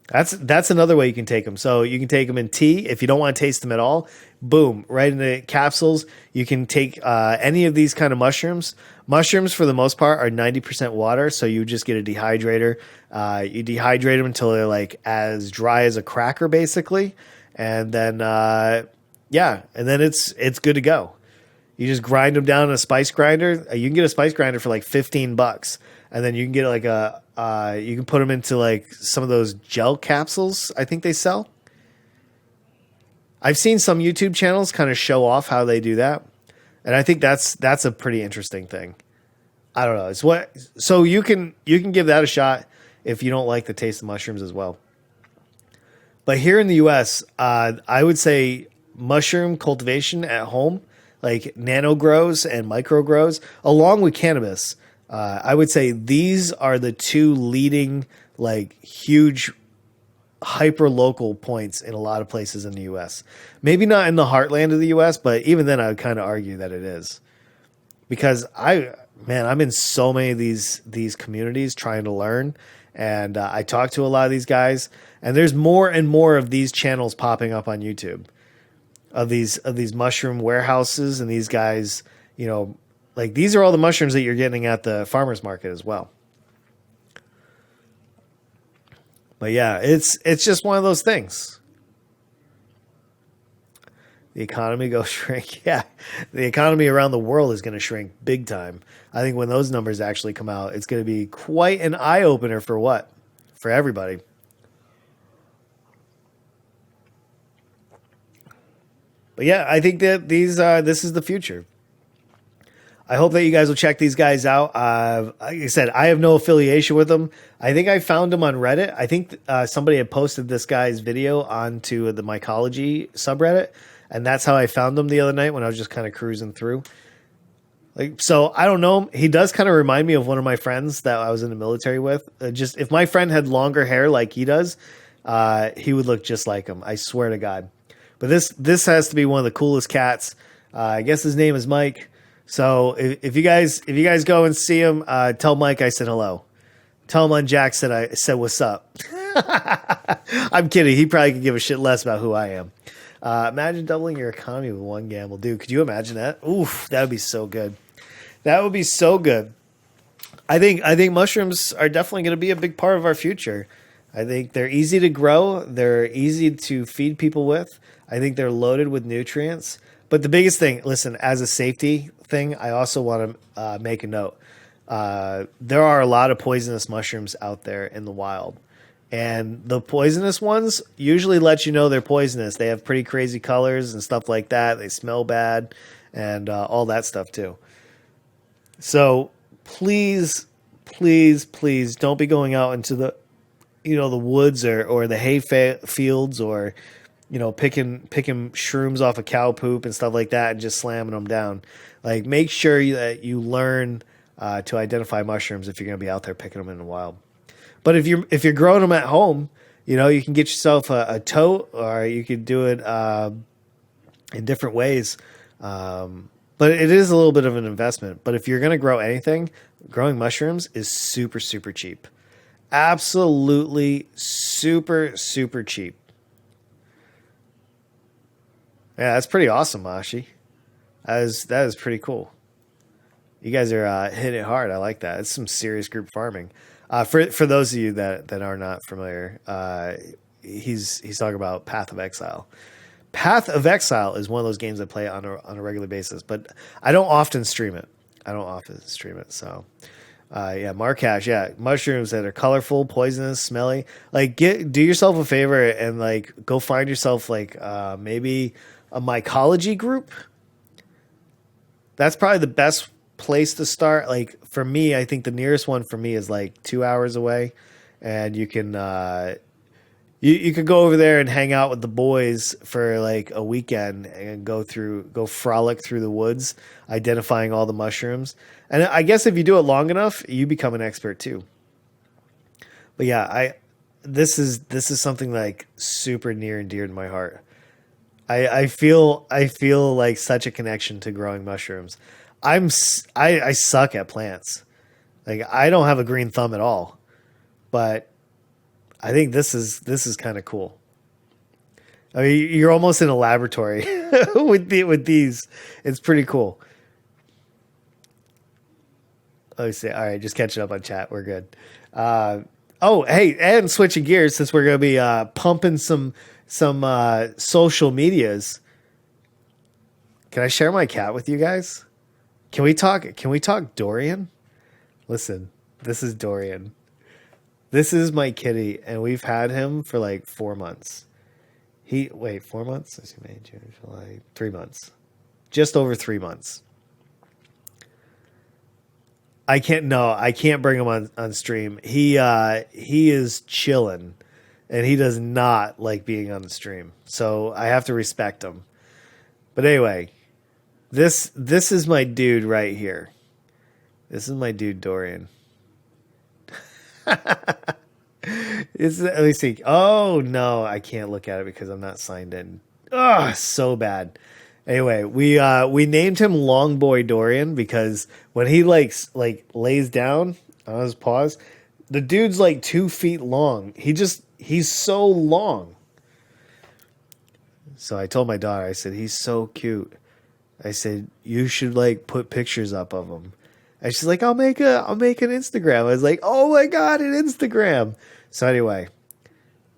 A: That's another way you can take them. So you can take them in tea if you don't want to taste them at all. Boom, right in the capsules. You can take any of these kind of mushrooms. Mushrooms, for the most part, are 90% water. So you just get a dehydrator. You dehydrate them until they're like as dry as a cracker, basically, and then and then it's good to go. You just grind them down in a spice grinder. You can get a spice grinder for like $15, and then you can get like you can put them into like some of those gel capsules I think they sell. I've seen some YouTube channels kind of show off how they do that, and I think that's a pretty interesting thing. I don't know. So you can give that a shot if you don't like the taste of mushrooms as well. But here in the U.S., I would say mushroom cultivation at home, like nano grows and micro grows, along with cannabis. I would say these are the two leading, like, huge hyper local points in a lot of places in the U.S. Maybe not in the heartland of the U.S., but even then, I would kind of argue that it is, because I'm in so many of these communities trying to learn, and I talk to a lot of these guys, and there's more and more of these channels popping up on YouTube of these mushroom warehouses, and these guys, like these are all the mushrooms that you're getting at the farmers market as well. But yeah, it's just one of those things. The economy goes shrink. Yeah, the economy around the world is going to shrink big time. I think when those numbers actually come out, it's going to be quite an eye opener for everybody. But yeah, I think that this is the future. I hope that you guys will check these guys out. Like I said, I have no affiliation with them. I think I found them on Reddit. I think somebody had posted this guy's video onto the Mycology subreddit, and that's how I found him the other night when I was just kind of cruising through. Like, so I don't know. He does kind of remind me of one of my friends that I was in the military with. Just if my friend had longer hair like he does, he would look just like him. I swear to God. But this has to be one of the coolest cats. I guess his name is Mike. So if you guys go and see him, tell Mike I said hello. Tell him unjacked said I said what's up. I'm kidding. He probably could give a shit less about who I am. Imagine doubling your economy with one gamble, dude. Could you imagine that? Oof, that would be so good. That would be so good. I think mushrooms are definitely going to be a big part of our future. I think they're easy to grow. They're easy to feed people with. I think they're loaded with nutrients. But the biggest thing, listen, as a safety thing, I also want to make a note. There are a lot of poisonous mushrooms out there in the wild. And the poisonous ones usually let you know they're poisonous. They have pretty crazy colors and stuff like that. They smell bad and all that stuff too. So please, please, please don't be going out into the woods or the fields, or picking shrooms off of cow poop and stuff like that and just slamming them down. Like, make sure that you learn to identify mushrooms if you're going to be out there picking them in the wild. But if you're growing them at home, you can get yourself a tote, or you could do it in different ways. But it is a little bit of an investment. But if you're going to grow anything, growing mushrooms is super, super cheap. Absolutely super, super cheap. Yeah, that's pretty awesome, Mashi. That is pretty cool. You guys are hitting it hard. I like that. It's some serious group farming. For those of you that are not familiar, he's talking about Path of Exile. Path of Exile is one of those games I play on a regular basis, but I don't often stream it. So, Marcash, yeah, mushrooms that are colorful, poisonous, smelly. Like, do yourself a favor and like go find yourself like maybe a mycology group, that's probably the best place to start. Like for me, I think the nearest one for me is like 2 hours away, and you can you could go over there and hang out with the boys for like a weekend and go frolic through the woods, identifying all the mushrooms. And I guess if you do it long enough, you become an expert too. But yeah, I this is something like super near and dear to my heart. I feel like such a connection to growing mushrooms. I suck at plants. Like I don't have a green thumb at all. But I think this is kind of cool. I mean, you're almost in a laboratory with these. It's pretty cool. Let me see. All right, just catching up on chat. We're good. Uh, oh, hey, and switching gears since we're gonna be pumping some social medias. Can I share my cat with you guys? Can we talk? Can we talk Dorian? Listen, this is Dorian. This is my kitty, and we've had him for like 4 months. He wait 4 months. Let's see, May, June, July, 3 months, just over 3 months. I can't. No, I can't bring him on stream. He is chilling, and he does not like being on the stream. So I have to respect him. But anyway, this is my dude right here. This is my dude Dorian. Let me see. Oh no, I can't look at it because I'm not signed in. Oh, so bad. Anyway, we named him Long Boy Dorian because when he like lays down on his paws, the dude's like 2 feet long. He's so long. So I told my daughter, I said, he's so cute. I said, you should like put pictures up of him. And she's like, I'll make an Instagram. I was like, oh my God, an Instagram. So anyway,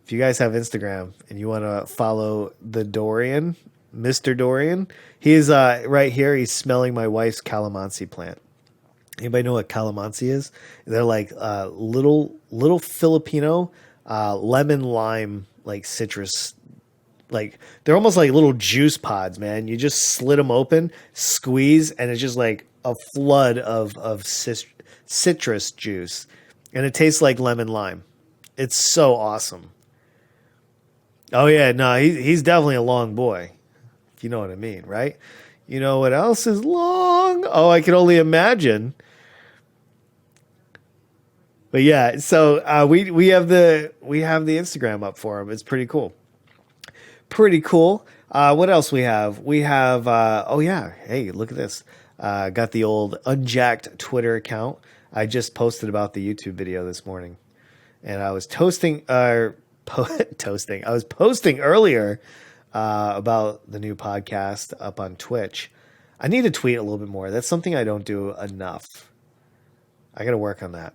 A: if you guys have Instagram and you want to follow the Dorian, Mr. Dorian, he's right here. He's smelling my wife's calamansi plant. Anybody know what calamansi is? They're like little Filipino lemon lime like citrus. Like they're almost like little juice pods, man. You just slit them open, squeeze, and it's just like a flood of citrus juice, and it tastes like lemon lime. It's so awesome. Oh yeah, no, he's definitely a long boy. If you know what I mean, right? You know what else is long? Oh, I can only imagine. But yeah, so we have the Instagram up for him. It's pretty cool. Pretty cool. What else we have? We have oh yeah, hey, look at this. Got the old unjacked Twitter account. I just posted about the YouTube video this morning, and I was toasting. I was posting earlier about the new podcast up on Twitch. I need to tweet a little bit more. That's something I don't do enough. I got to work on that.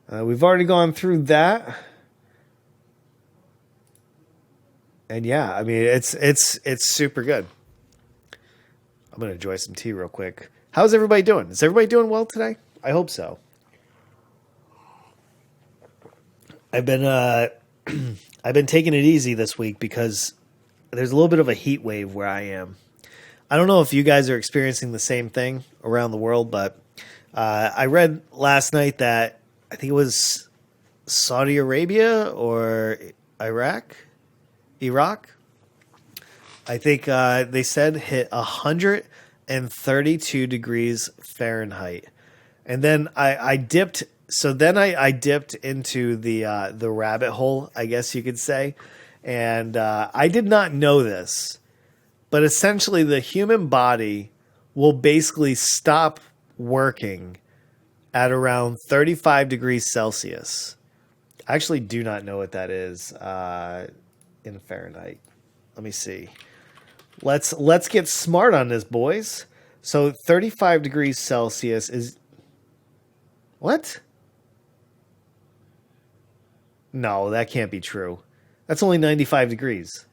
A: We've already gone through that. And yeah, I mean it's super good. I'm gonna enjoy some tea real quick. How's everybody doing? Is everybody doing well today? I hope so. I've been I've been taking it easy this week because there's a little bit of a heat wave where I am. I don't know if you guys are experiencing the same thing around the world, but I read last night that I think it was Saudi Arabia or Iraq. I think they said hit 132 degrees Fahrenheit, and then I dipped. So then I dipped into the rabbit hole, I guess you could say, and I did not know this, but essentially the human body will basically stop working at around 35 degrees Celsius. I actually do not know what that is in Fahrenheit. Let me see. Let's get smart on this, boys. So 35 degrees Celsius is what? No, that can't be true. That's only 95 degrees.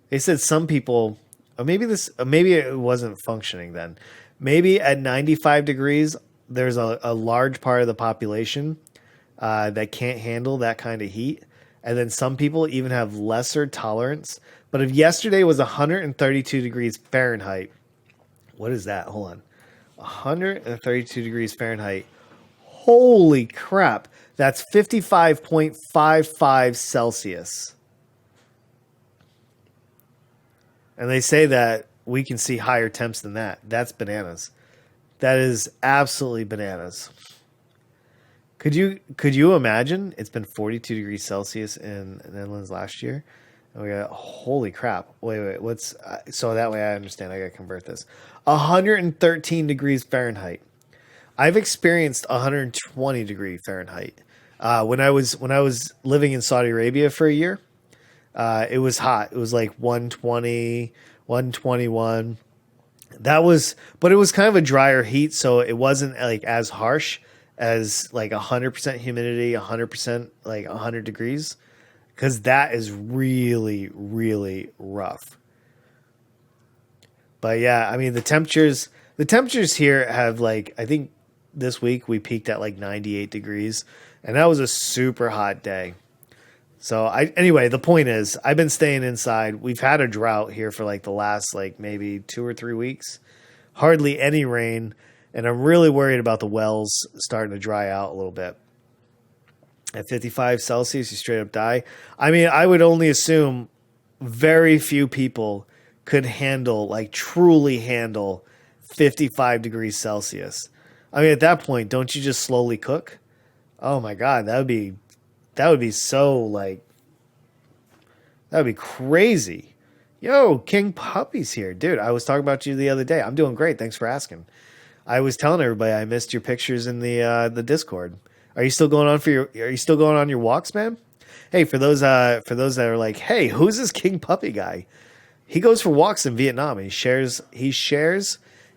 A: They said some people, maybe it wasn't functioning then. Maybe at 95 degrees, there's a large part of the population that can't handle that kind of heat. And then some people even have lesser tolerance. But if yesterday was 132 degrees Fahrenheit, what is that? Hold on. 132 degrees Fahrenheit. Holy crap. That's 55.55 Celsius. And they say that we can see higher temps than that. That's bananas. That is absolutely bananas. Could you imagine? It's been 42 degrees Celsius in the Netherlands last year. And we got, holy crap. Wait. What's so that way I understand. I got to convert this. 113 degrees Fahrenheit. I've experienced 120 degree Fahrenheit. When I was living in Saudi Arabia for a year, it was hot. It was like 120, 121. But it was kind of a drier heat, so it wasn't like as harsh as like 100% humidity, 100% like 100 degrees, because that is really, really rough. But yeah, I mean the temperatures here have like, I think this week we peaked at like 98 degrees, and that was a super hot day. So anyway, the point is I've been staying inside. We've had a drought here for like the last like maybe 2 or 3 weeks. Hardly any rain, and I'm really worried about the wells starting to dry out a little bit. At 55 Celsius, you straight up die. I mean, I would only assume very few people could handle, like truly handle 55 degrees Celsius. I mean, at that point, don't you just slowly cook? Oh my God, that would be so like, that would be crazy. Yo, King Puppy's here. Dude, I was talking about you the other day. I'm doing great. Thanks for asking. I was telling everybody I missed your pictures in the Discord. Are you still going on your walks, man? Hey, for those that are like, "Hey, who's this King Puppy guy?" He goes for walks in Vietnam. He shares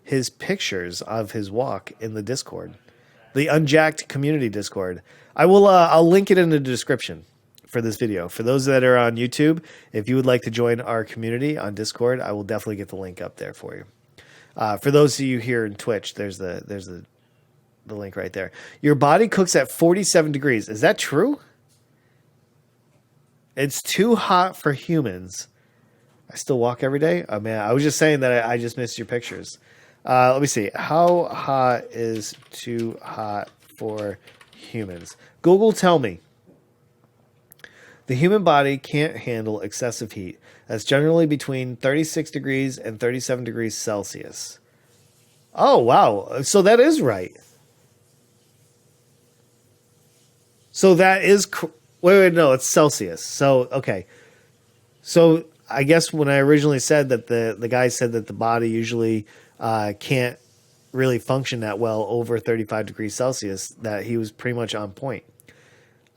A: his pictures of his walk in the Discord. The Unjacked community Discord. I'll link it in the description for this video. For those that are on YouTube, if you would like to join our community on Discord, I will definitely get the link up there for you. For those of you here in Twitch, there's the link right there. Your body cooks at 47 degrees. Is that true? It's too hot for humans. I still walk every day. Oh man, I was just saying that I just missed your pictures. Let me see. How hot is too hot for humans? Google, tell me. The human body can't handle excessive heat. That's generally between 36 degrees and 37 degrees Celsius. Oh, wow. So that is right. So that is... Wait, no, it's Celsius. So, okay. So I guess when I originally said that the guy said that the body usually can't really function that well over 35 degrees Celsius, that he was pretty much on point.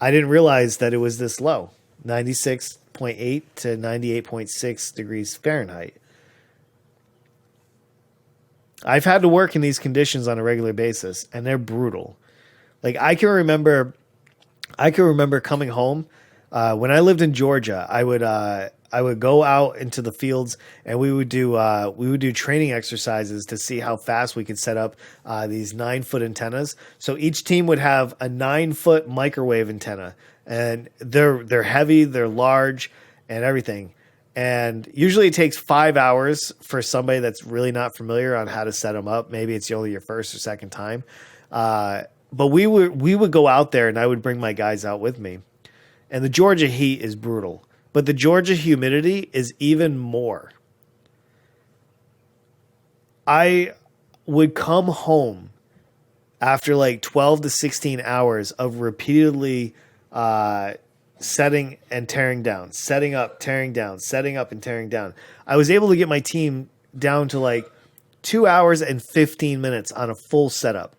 A: I didn't realize that it was this low. 96.8 to 98.6 degrees Fahrenheit. I've had to work in these conditions on a regular basis, and they're brutal. Like I can remember coming home when I lived in Georgia. I would go out into the fields, and we would do training exercises to see how fast we could set up these 9-foot antennas. So each team would have a 9-foot microwave antenna, and they're heavy, they're large, and everything. And usually it takes 5 hours for somebody that's really not familiar on how to set them up. Maybe it's only your first or second time. But we would go out there, and I would bring my guys out with me. And the Georgia heat is brutal, but the Georgia humidity is even more. I would come home after like 12 to 16 hours of repeatedly setting and tearing down, setting up, tearing down, setting up and tearing down. I was able to get my team down to like 2 hours and 15 minutes on a full setup.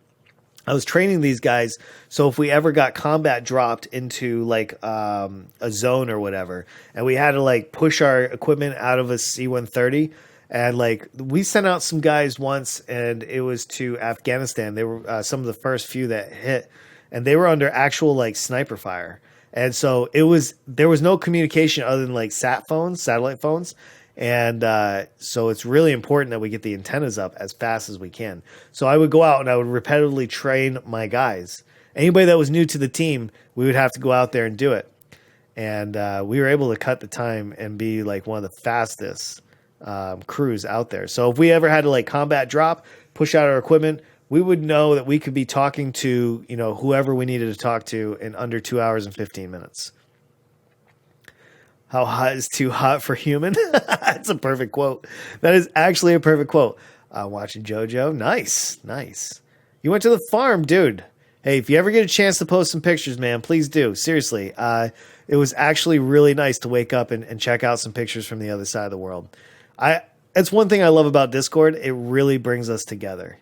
A: I was training these guys, so if we ever got combat dropped into like a zone or whatever, and we had to like push our equipment out of a C-130, and like we sent out some guys once, and it was to Afghanistan. They were some of the first few that hit, and they were under actual like sniper fire, and so there was no communication other than like satellite phones. And so it's really important that we get the antennas up as fast as we can. So I would go out and I would repetitively train my guys. Anybody that was new to the team, we would have to go out there and do it. and we were able to cut the time and be like one of the fastest crews out there. So if we ever had to like combat drop, push out our equipment, we would know that we could be talking to, you know, whoever we needed to talk to in under 2 hours and 15 minutes. How hot is too hot for human? That's a perfect quote. That is actually a perfect quote. Watching JoJo. Nice. Nice. You went to the farm, dude. Hey, if you ever get a chance to post some pictures, man, please do. Seriously. It was actually really nice to wake up and check out some pictures from the other side of the world. It's one thing I love about Discord. It really brings us together.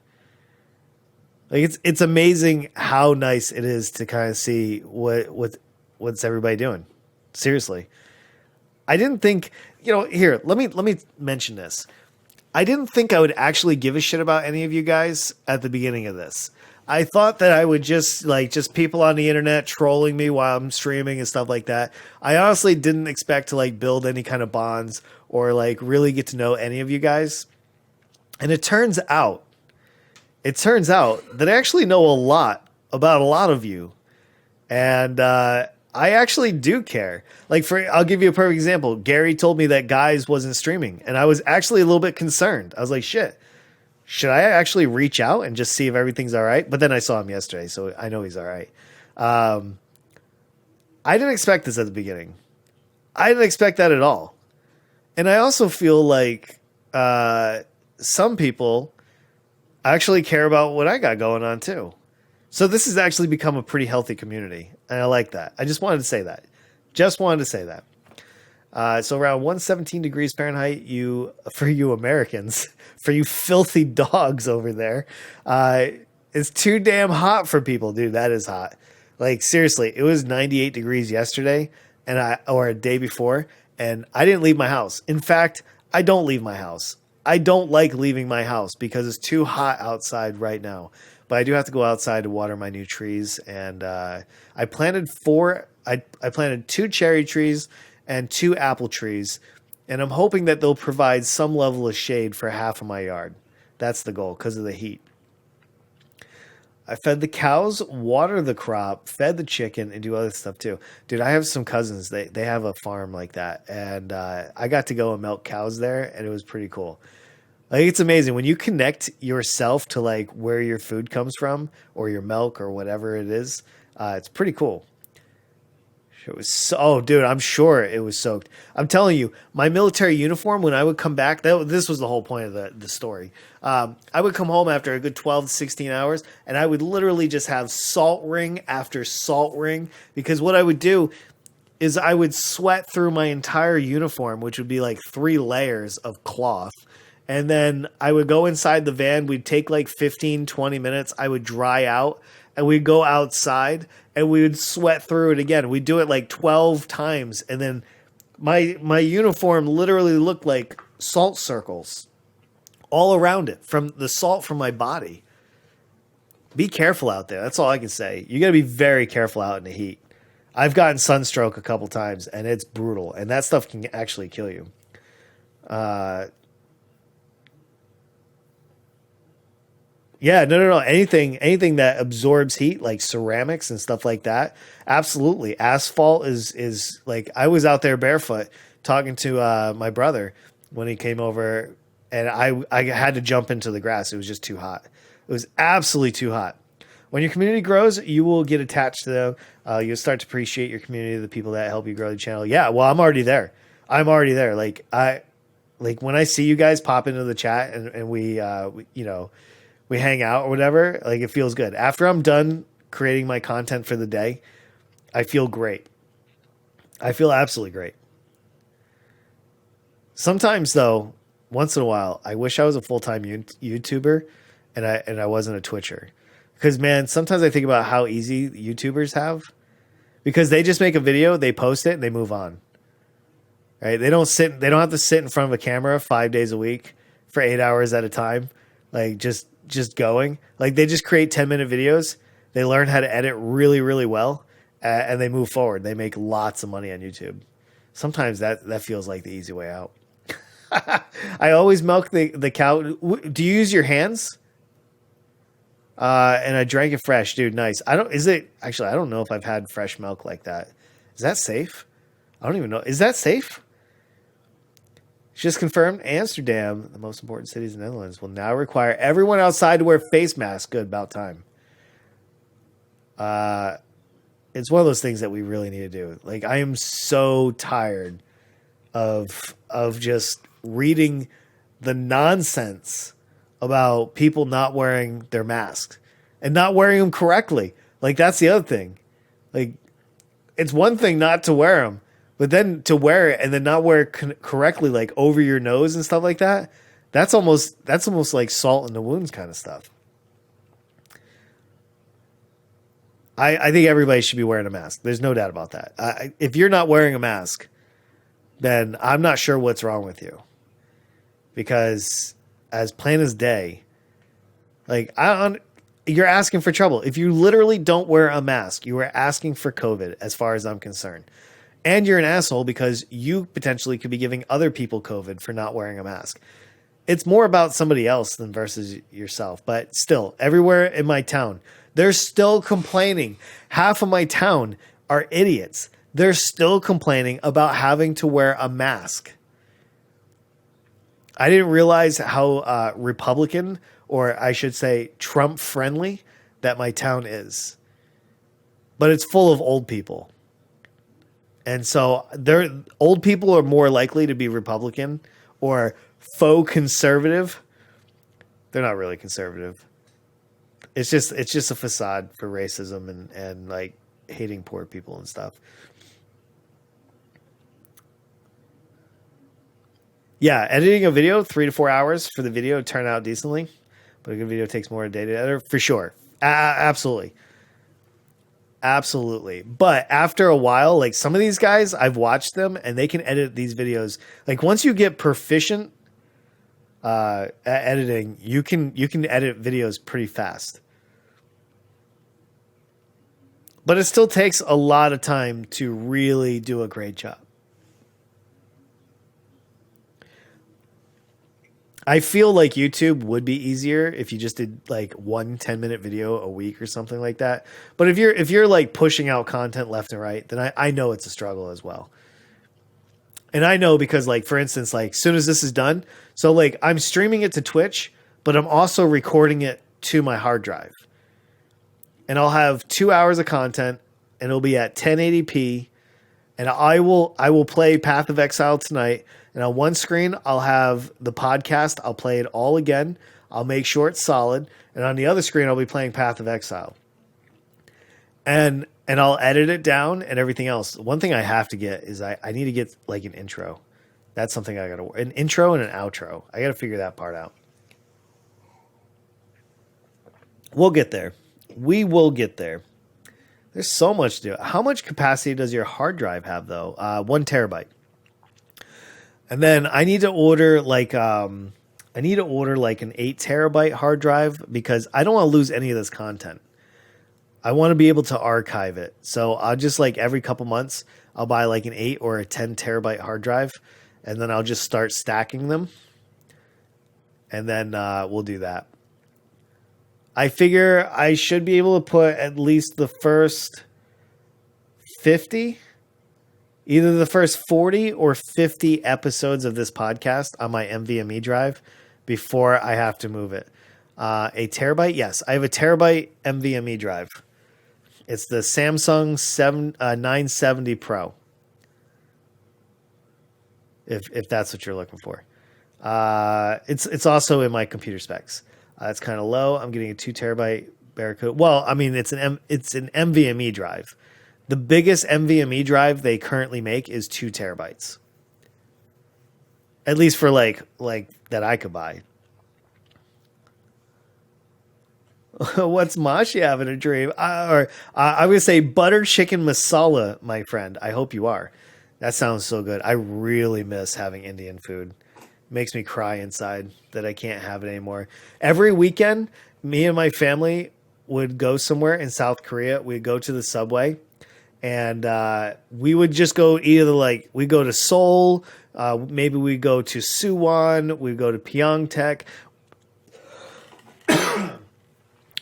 A: Like it's amazing how nice it is to kind of see what's everybody doing. Seriously. I didn't think, you know, here, let me mention this. I didn't think I would actually give a shit about any of you guys at the beginning of this. I thought that I would just people on the internet trolling me while I'm streaming and stuff like that. I honestly didn't expect to like build any kind of bonds or like really get to know any of you guys. And it turns out that I actually know a lot about a lot of you. And I actually do care. Like I'll give you a perfect example. Gary told me that Guys wasn't streaming, and I was actually a little bit concerned. I was like, shit, should I actually reach out and just see if everything's all right? But then I saw him yesterday, so I know he's all right. I didn't expect this at the beginning. I didn't expect that at all. And I also feel like some people actually care about what I got going on too. So this has actually become a pretty healthy community, and I like that. I just wanted to say that. So around 117 degrees Fahrenheit, for you Americans, for you filthy dogs over there, it's too damn hot for people, dude. That is hot. Like seriously, it was 98 degrees yesterday, or a day before, and I didn't leave my house. In fact, I don't leave my house. I don't like leaving my house because it's too hot outside right now. But I do have to go outside to water my new trees, and I planted I planted 2 cherry trees and 2 apple trees, and I'm hoping that they'll provide some level of shade for half of my yard. That's the goal because of the heat. I fed the cows, water the crop, fed the chicken, and do other stuff too. Dude, I have some cousins. They have a farm like that, and I got to go and milk cows there, and it was pretty cool. Like it's amazing when you connect yourself to like where your food comes from or your milk or whatever it is. It's pretty cool. It was dude, I'm sure it was soaked. I'm telling you, my military uniform, when I would come back, this was the whole point of the story. I would come home after a good 12 to 16 hours, and I would literally just have salt ring after salt ring, because what I would do is I would sweat through my entire uniform, which would be like 3 layers of cloth. And then I would go inside the van. We'd take like 15, 20 minutes. I would dry out, and we'd go outside and we would sweat through it again. We'd do it like 12 times. And then my uniform literally looked like salt circles all around it from the salt from my body. Be careful out there. That's all I can say. You got to be very careful out in the heat. I've gotten sunstroke a couple times, and it's brutal. And that stuff can actually kill you. Yeah, no. Anything that absorbs heat, like ceramics and stuff like that. Absolutely. Asphalt is like, I was out there barefoot talking to my brother when he came over, and I had to jump into the grass. It was just too hot. It was absolutely too hot. When your community grows, you will get attached to them. You'll start to appreciate your community, the people that help you grow the channel. Yeah, well, I'm already there. Like when I see you guys pop into the chat and we we hang out or whatever, like it feels good. After I'm done creating my content for the day, I feel great. I feel absolutely great. Sometimes though, once in a while, I wish I was a full-time YouTuber and I wasn't a Twitcher. Because man, sometimes I think about how easy YouTubers have, because they just make a video, they post it, and they move on. Right? They don't have to sit in front of a camera 5 days a week for 8 hours at a time. Like just going. Like they just create 10-minute videos. They learn how to edit really, really well, and they move forward. They make lots of money on YouTube. Sometimes that feels like the easy way out. I always milk the cow. Do you use your hands? And I drank it fresh, dude. Nice. I don't know if I've had fresh milk like that. Is that safe? I don't even know. Is that safe? Just confirmed Amsterdam, the most important cities in the Netherlands, will now require everyone outside to wear face masks. Good, about time. It's one of those things that we really need to do. Like, I am so tired of just reading the nonsense about people not wearing their masks and not wearing them correctly. Like, that's the other thing. Like, it's one thing not to wear them, but then to wear it and then not wear it correctly, like over your nose and stuff like that. That's almost like salt in the wounds kind of stuff. I think everybody should be wearing a mask. There's no doubt about that. If you're not wearing a mask, then I'm not sure what's wrong with you. Because as plain as day, like you're asking for trouble. If you literally don't wear a mask, you are asking for COVID as far as I'm concerned. And you're an asshole because you potentially could be giving other people COVID for not wearing a mask. It's more about somebody else than versus yourself. But still, everywhere in my town, they're still complaining. Half of my town are idiots. They're still complaining about having to wear a mask. I didn't realize how Republican, or I should say Trump friendly, that my town is. But it's full of old people. And so old people are more likely to be Republican or faux conservative. They're not really conservative. It's just a facade for racism and like hating poor people and stuff. Yeah, editing a video, 3 to 4 hours for the video to turn out decently. But a good video takes more than a day to edit, for sure. Absolutely. Absolutely. But after a while, like some of these guys, I've watched them and they can edit these videos. Like once you get proficient at editing, you can edit videos pretty fast. But it still takes a lot of time to really do a great job. I feel like YouTube would be easier if you just did like 1 10-minute video a week or something like that. But if you're like pushing out content left and right, then I know it's a struggle as well. And I know because like, for instance, like as soon as this is done, so like I'm streaming it to Twitch, but I'm also recording it to my hard drive. And I'll have 2 hours of content and it'll be at 1080p. And I will play Path of Exile tonight. And on one screen, I'll have the podcast. I'll play it all again. I'll make sure it's solid. And on the other screen, I'll be playing Path of Exile. And I'll edit it down and everything else. One thing I have to get is I need to get like an intro. That's something I got to, an intro and an outro. I got to figure that part out. We'll get there. We will get there. There's so much to do. How much capacity does your hard drive have though? 1 terabyte. And then I need to order like an 8 terabyte hard drive because I don't want to lose any of this content. I want to be able to archive it. So I'll just like every couple months, I'll buy like an 8 or a 10 terabyte hard drive and then I'll just start stacking them. And then we'll do that. I figure I should be able to put at least the first 50, either the first 40 or 50 episodes of this podcast on my NVMe drive before I have to move it. A terabyte? Yes, I have a terabyte NVMe drive. It's the Samsung 970 Pro. If that's what you're looking for. It's also in my computer specs. It's kind of low. I'm getting a 2 terabyte Barracuda. Well, I mean, it's an NVMe drive. The biggest NVMe drive they currently make is 2 terabytes. At least for like that I could buy. What's Mashi having a dream? I'm going to say butter chicken masala, my friend. I hope you are. That sounds so good. I really miss having Indian food. Makes me cry inside that I can't have it anymore. Every weekend, me and my family would go somewhere in South Korea. We'd go to the subway and we would just go either like we go to Seoul, maybe we go to Suwon, we go to Pyeongtaek.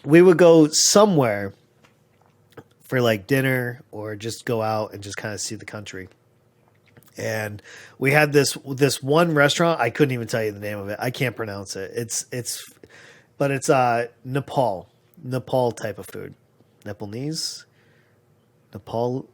A: We would go somewhere for like dinner or just go out and just kind of see the country. And we had this one restaurant. I couldn't even tell you the name of it. I can't pronounce it. But it's Nepal type of food. Nepalese, Nepal,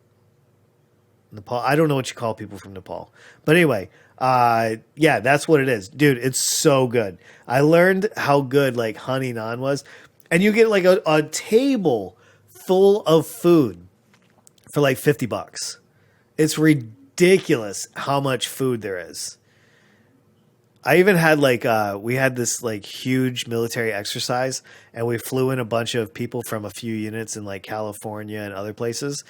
A: Nepal. I don't know what you call people from Nepal, but anyway, yeah, that's what it is, dude. It's so good. I learned how good like honey naan was, and you get like a table full of food for like $50. It's ridiculous how much food there is. I even had like we had this like huge military exercise, and we flew in a bunch of people from a few units in like California and other places.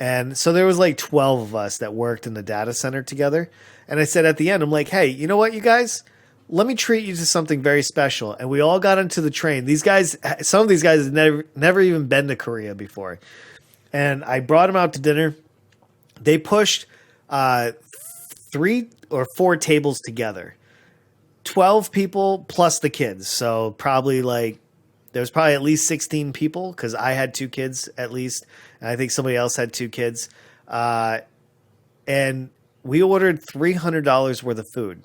A: And so there was like 12 of us that worked in the data center together. And I said at the end, I'm like, hey, you know what, you guys? Let me treat you to something very special. And we all got into the train. These guys, some of these guys had never even been to Korea before. And I brought them out to dinner. They pushed 3 or 4 tables together. 12 people plus the kids. So probably like there was probably at least 16 people because I had 2 kids at least. And I think somebody else had 2 kids. And we ordered $300 worth of food.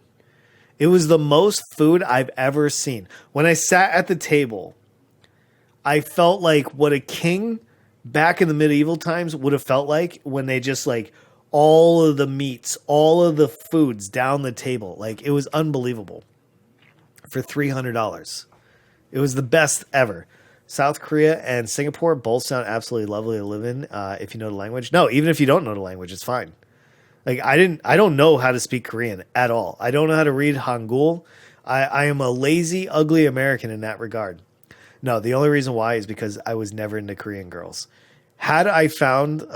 A: It was the most food I've ever seen. When I sat at the table, I felt like what a king back in the medieval times would have felt like when they just like all of the meats, all of the foods down the table. Like it was unbelievable for $300. It was the best ever. South Korea and Singapore both sound absolutely lovely to live in if you know the language. No, even if you don't know the language, it's fine. Like I don't know how to speak Korean at all. I don't know how to read Hangul. I am a lazy, ugly American in that regard. No, the only reason why is because I was never into Korean girls. Had I found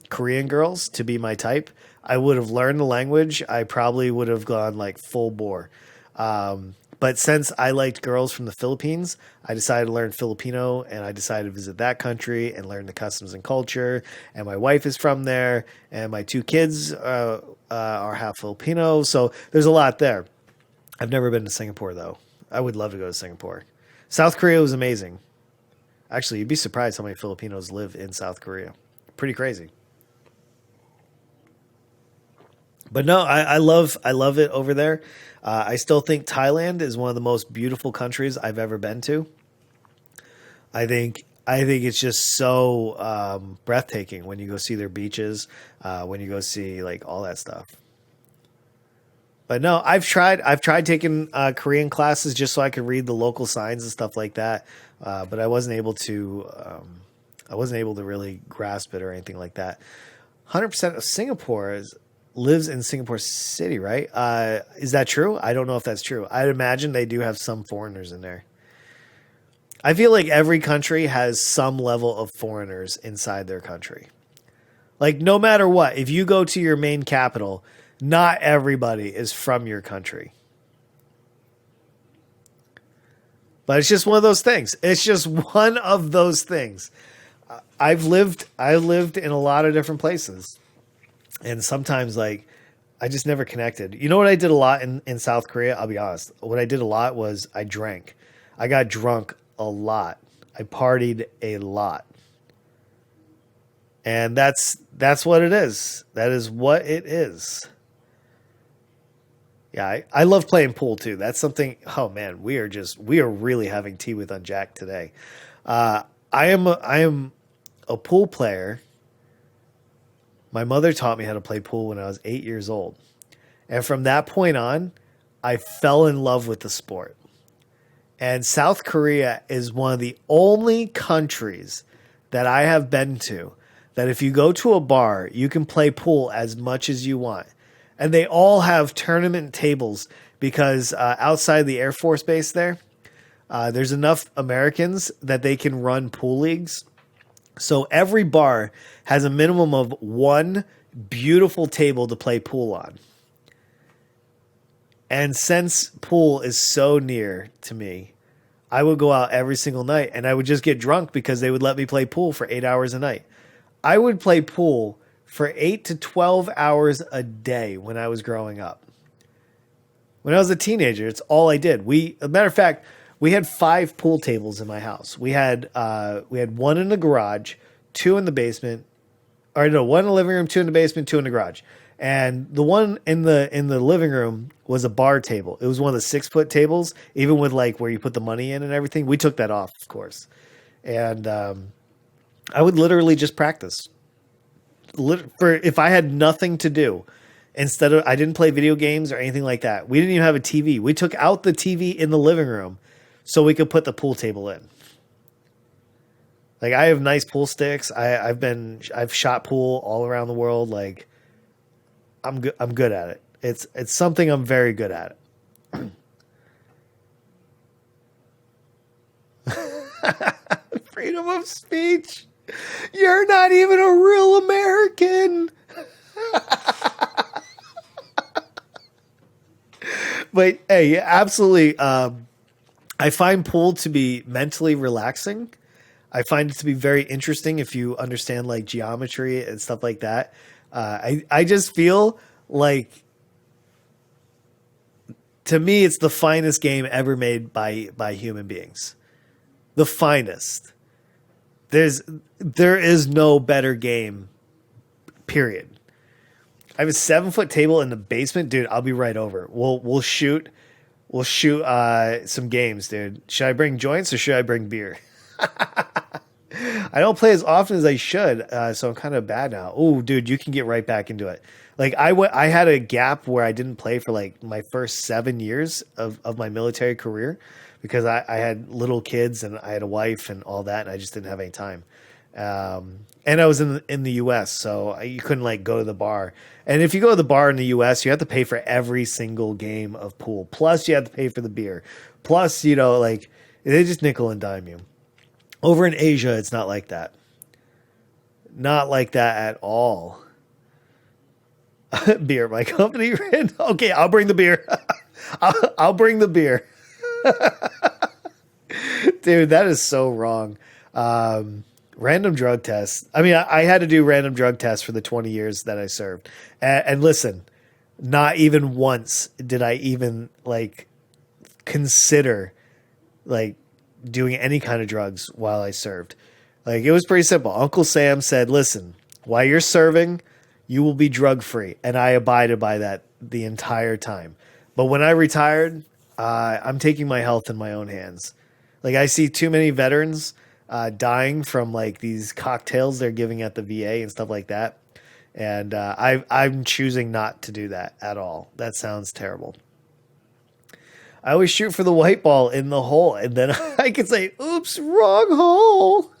A: Korean girls to be my type, I would have learned the language. I probably would have gone like full bore. But since I liked girls from the Philippines, I decided to learn Filipino, and I decided to visit that country and learn the customs and culture. And my wife is from there, and my 2 kids are half Filipino. So there's a lot there. I've never been to Singapore, though. I would love to go to Singapore. South Korea was amazing. Actually, you'd be surprised how many Filipinos live in South Korea. Pretty crazy. But no, I love it over there. I still think Thailand is one of the most beautiful countries I've ever been to. I think it's just so breathtaking when you go see their beaches, when you go see like all that stuff. But no, I've tried taking Korean classes just so I could read the local signs and stuff like that. But I wasn't able to really grasp it or anything like that. 100% of Singapore lives in Singapore City, right? Is that true? I don't know if that's true. I'd imagine they do have some foreigners in there. I feel like every country has some level of foreigners inside their country. Like no matter what, if you go to your main capital, not everybody is from your country. But it's just one of those things. It's just one of those things. I lived in a lot of different places. And sometimes like I just never connected. You know what I did a lot in South Korea? I'll be honest. What I did a lot was I drank. I got drunk a lot. I partied a lot. And that's what it is. That is what it is. Yeah, I love playing pool too. That's something. Oh man, we are really having tea with Unjacked today. I am a pool player. My mother taught me how to play pool when I was 8 years old, and from that point on, I fell in love with the sport. And South Korea is one of the only countries that I have been to that if you go to a bar, you can play pool as much as you want. And they all have tournament tables because outside the Air Force Base there's enough Americans that they can run pool leagues. So every bar has a minimum of one beautiful table to play pool on. And since pool is so near to me, I would go out every single night and I would just get drunk because they would let me play pool for 8 hours a night. I would play pool for 8 to 12 hours a day when I was growing up. When I was a teenager, it's all I did. As a matter of fact, we had 5 pool tables in my house. We had one in the garage, 2 in the basement, or no, 1 in the living room, 2 in the basement, 2 in the garage. And the one in the living room was a bar table. It was one of the 6 foot tables, even with like where you put the money in and everything. We took that off, of course. And I would literally just practice for if I had nothing to do. Instead of I didn't play video games or anything like that. We didn't even have a TV. We took out the TV in the living room so we could put the pool table in. Like I have nice pool sticks. I've shot pool all around the world. Like I'm good at it. It's something I'm very good at. Freedom of speech. You're not even a real American. But hey, absolutely. I find pool to be mentally relaxing. I find it to be very interesting if you understand like geometry and stuff like that. I just feel like to me it's the finest game ever made by human beings. The finest. There is no better game. Period. I have a 7 foot table in the basement, dude. I'll be right over. We'll shoot some games, dude. Should I bring joints or should I bring beer? I don't play as often as I should, so I'm kind of bad now. Oh, dude, you can get right back into it. Like I had a gap where I didn't play for like my first 7 years of my military career because I had little kids and I had a wife and all that, and I just didn't have any time. And I was in the U.S., so you couldn't like go to the bar. And if you go to the bar in the U.S., you have to pay for every single game of pool. Plus, you have to pay for the beer. Plus, like they just nickel and dime you. Over in Asia, it's not like that. Not like that at all. Beer, my company. Okay, I'll bring the beer. I'll bring the beer. Dude, that is so wrong. Random drug tests. I mean, I had to do random drug tests for the 20 years that I served. And listen, not even once did I even like consider like doing any kind of drugs while I served. Like it was pretty simple. Uncle Sam said, listen, while you're serving, you will be drug free. And I abided by that the entire time. But when I retired, I'm taking my health in my own hands. Like I see too many veterans dying from like these cocktails they're giving at the VA and stuff like that. And I'm choosing not to do that at all. That sounds terrible. I always shoot for the white ball in the hole, and then I can say, oops, wrong hole.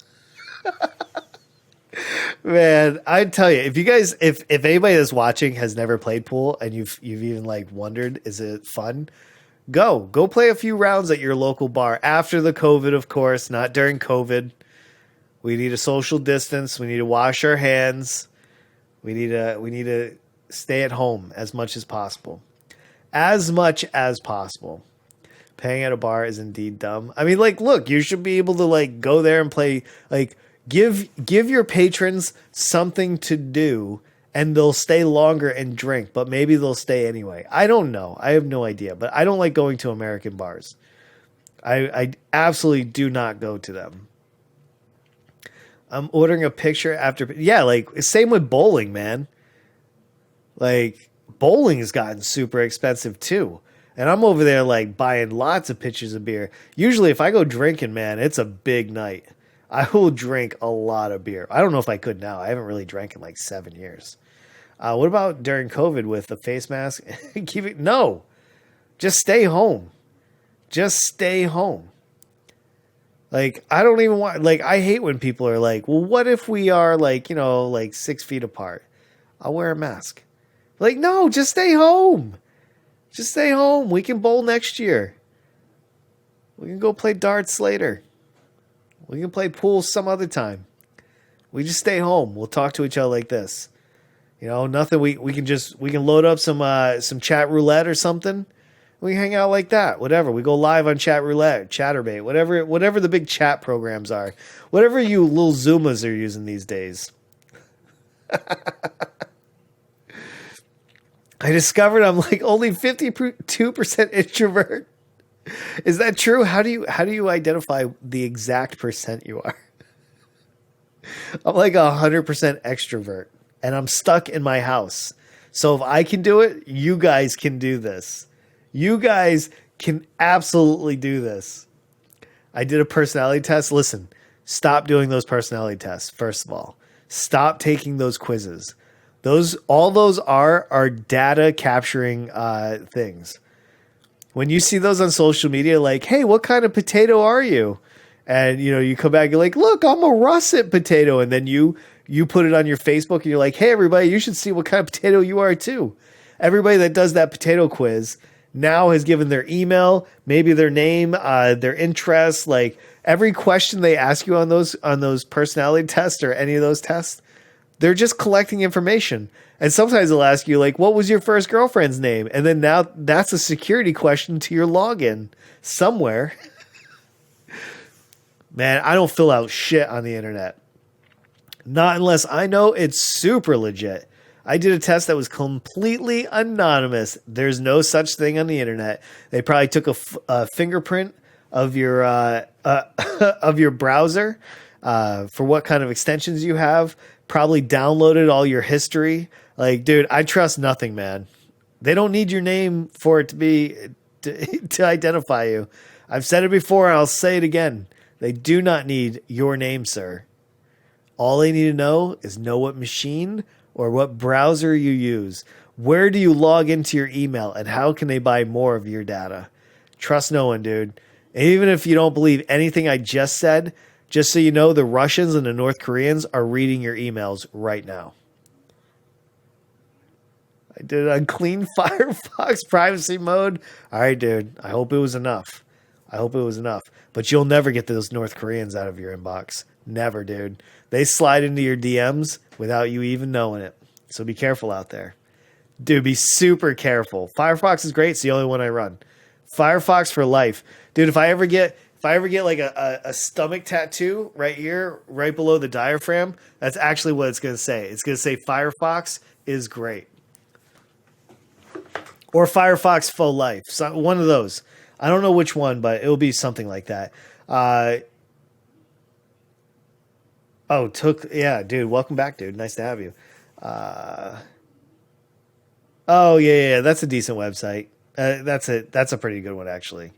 A: Man, I tell you, if you guys, if anybody that's watching has never played pool and you've even like wondered, is it fun? Go play a few rounds at your local bar after the COVID, of course, not during COVID. We need a social distance. We need to wash our hands. We need to stay at home as much as possible. As much as possible. Paying at a bar is indeed dumb. I mean, like, look, you should be able to like go there and play, like give your patrons something to do and they'll stay longer and drink, but maybe they'll stay anyway. I don't know. I have no idea, but I don't like going to American bars. I absolutely do not go to them. I'm ordering a picture after. Yeah, like same with bowling, man. Like bowling has gotten super expensive too. And I'm over there like buying lots of pitchers of beer. Usually if I go drinking, man, it's a big night. I will drink a lot of beer. I don't know if I could now. I haven't really drank in like 7 years. What about during COVID with the face mask? No, just stay home. Just stay home. Like, I don't even want, like, I hate when people are like, well, what if we are like, like 6 feet apart? I'll wear a mask. Like, no, just stay home. Just stay home. We can bowl next year. We can go play darts later. We can play pool some other time. We just stay home. We'll talk to each other like this. Nothing. We can load up some chat roulette or something. We can hang out like that. Whatever. We go live on chat roulette, Chatterbait, whatever the big chat programs are. Whatever you little Zumas are using these days. I discovered I'm like only 52% introvert. Is that true? How do you identify the exact percent you are? I'm like 100% extrovert, and I'm stuck in my house. So if I can do it, you guys can do this. You guys can absolutely do this. I did a personality test. Listen, stop doing those personality tests. First of all, stop taking those quizzes. All those are data capturing things. When you see those on social media, like, hey, what kind of potato are you? And you come back, you're like, look, I'm a russet potato. And then you put it on your Facebook and you're like, hey, everybody, you should see what kind of potato you are too. Everybody that does that potato quiz now has given their email, maybe their name, their interests, like every question they ask you on those personality tests or any of those tests, they're just collecting information. And sometimes they'll ask you, like, what was your first girlfriend's name? And then now that's a security question to your login somewhere. Man, I don't fill out shit on the internet. Not unless I know it's super legit. I did a test that was completely anonymous. There's no such thing on the internet. They probably took a fingerprint of your of your browser for what kind of extensions you have. Probably downloaded all your history. Like, dude, I trust nothing, man. They don't need your name for it to identify you. I've said it before, and I'll say it again. They do not need your name, sir. All they need to know is know what machine or what browser you use. Where do you log into your email, and how can they buy more of your data? Trust no one, dude. And even if you don't believe anything I just said, just so you know, the Russians and the North Koreans are reading your emails right now. I did it on clean Firefox privacy mode. All right, dude. I hope it was enough. But you'll never get those North Koreans out of your inbox. Never, dude. They slide into your DMs without you even knowing it. So be careful out there. Dude, be super careful. Firefox is great. It's the only one I run. Firefox for life. Dude, if I ever get like a stomach tattoo right here, right below the diaphragm, that's actually what it's going to say. It's going to say Firefox is great. Or Firefox for life. So one of those. I don't know which one, but it'll be something like that. Yeah, dude. Welcome back, dude. Nice to have you. Yeah. That's a decent website. That's a pretty good one, actually.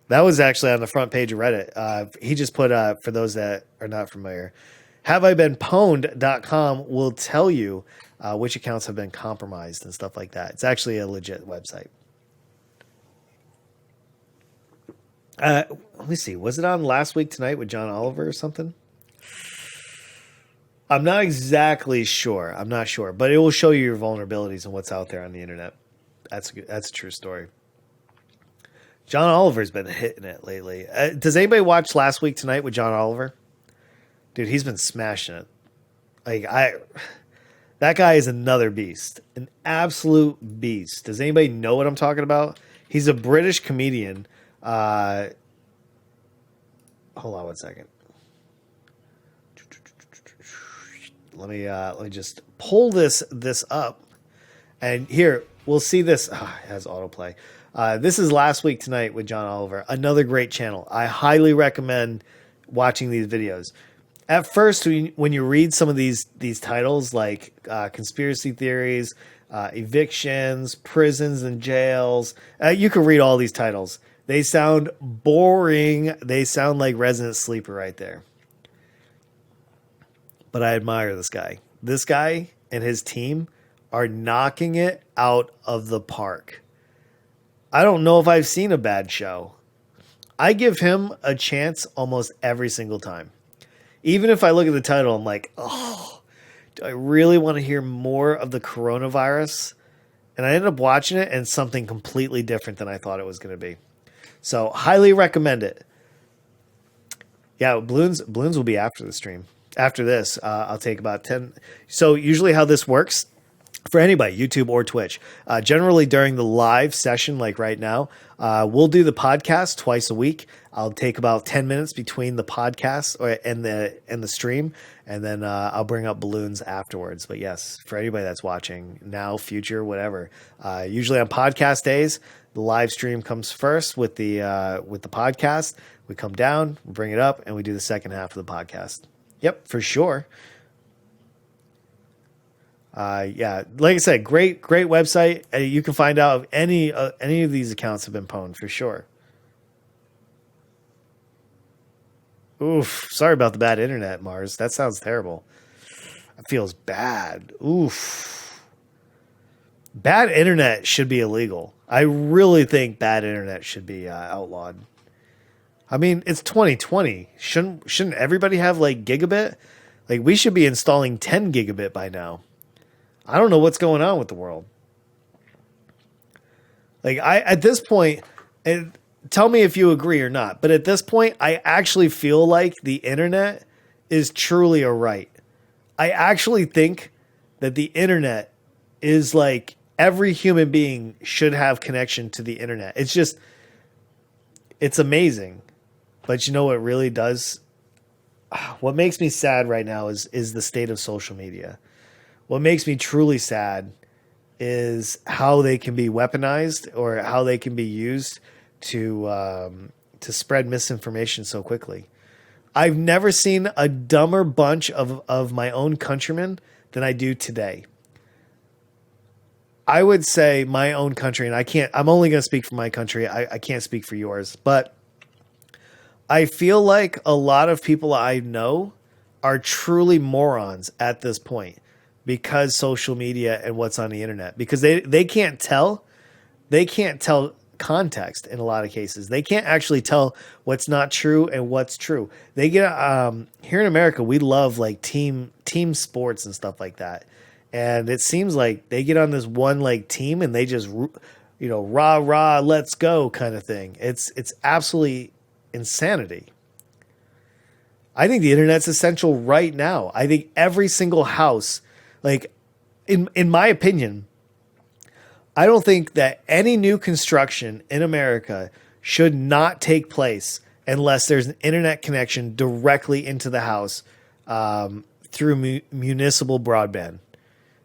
A: That was actually on the front page of Reddit. He just put, for those that are not familiar, haveibeenpwned.com will tell you which accounts have been compromised and stuff like that. It's actually a legit website. Let me see. Was it on Last Week Tonight with John Oliver or something? I'm not exactly sure. I'm not sure, but it will show you your vulnerabilities and what's out there on the internet. That's a true story. John Oliver's been hitting it lately. Does anybody watch Last Week Tonight with John Oliver? Dude, he's been smashing it. That guy is another beast, an absolute beast. Does anybody know what I'm talking about? He's a British comedian. Hold on one second. Let me just pull this up, and here we'll see this. It has autoplay. This is Last Week Tonight with John Oliver, another great channel. I highly recommend watching these videos. At first, when you read some of these titles, like conspiracy theories, evictions, prisons and jails, you can read all these titles. They sound boring. They sound like Resident Sleeper right there. But I admire this guy. This guy and his team are knocking it out of the park. I don't know if I've seen a bad show. I give him a chance almost every single time. Even if I look at the title, I'm like, oh, do I really want to hear more of the coronavirus? And I ended up watching it, and something completely different than I thought it was going to be. So highly recommend it. Yeah, balloons will be after the stream. After this, I'll take about 10. So usually how this works for anybody, YouTube or Twitch, generally during the live session, like right now, we'll do the podcast twice a week. I'll take about 10 minutes between the podcast and the stream, and then I'll bring up balloons afterwards. But yes, for anybody that's watching now, future, whatever, usually on podcast days, the live stream comes first with the podcast. We come down, we bring it up, and we do the second half of the podcast. Yep, for sure. Yeah, like I said, great website. You can find out if any of these accounts have been pwned for sure. Oof, sorry about the bad internet, Mars. That sounds terrible. It feels bad. Oof. Bad internet should be illegal. I really think bad internet should be outlawed. I mean, it's 2020. Shouldn't everybody have like gigabit? Like we should be installing 10 gigabit by now. I don't know what's going on with the world. Like I at this point, and tell me if you agree or not, but at this point I actually feel like the internet is truly a right. I actually think that the internet is like every human being should have connection to the internet. It's just it's amazing. But you know what really does what makes me sad right now is the state of social media. What makes me truly sad is how they can be weaponized or how they can be used to spread misinformation so quickly. I've never seen a dumber bunch of my own countrymen than I do today. I would say my own country, and I'm only going to speak for my country. I can't speak for yours, but I feel like a lot of people I know are truly morons at this point because social media and what's on the internet because they can't tell context in a lot of cases. They can't actually tell what's not true and what's true. They get here in America, we love like team sports and stuff like that. And it seems like they get on this one like team and they just rah rah let's go kind of thing. It's absolutely insanity. I think the internet's essential right now. I think every single house, like in my opinion, I don't think that any new construction in America should not take place unless there's an internet connection directly into the house through municipal broadband.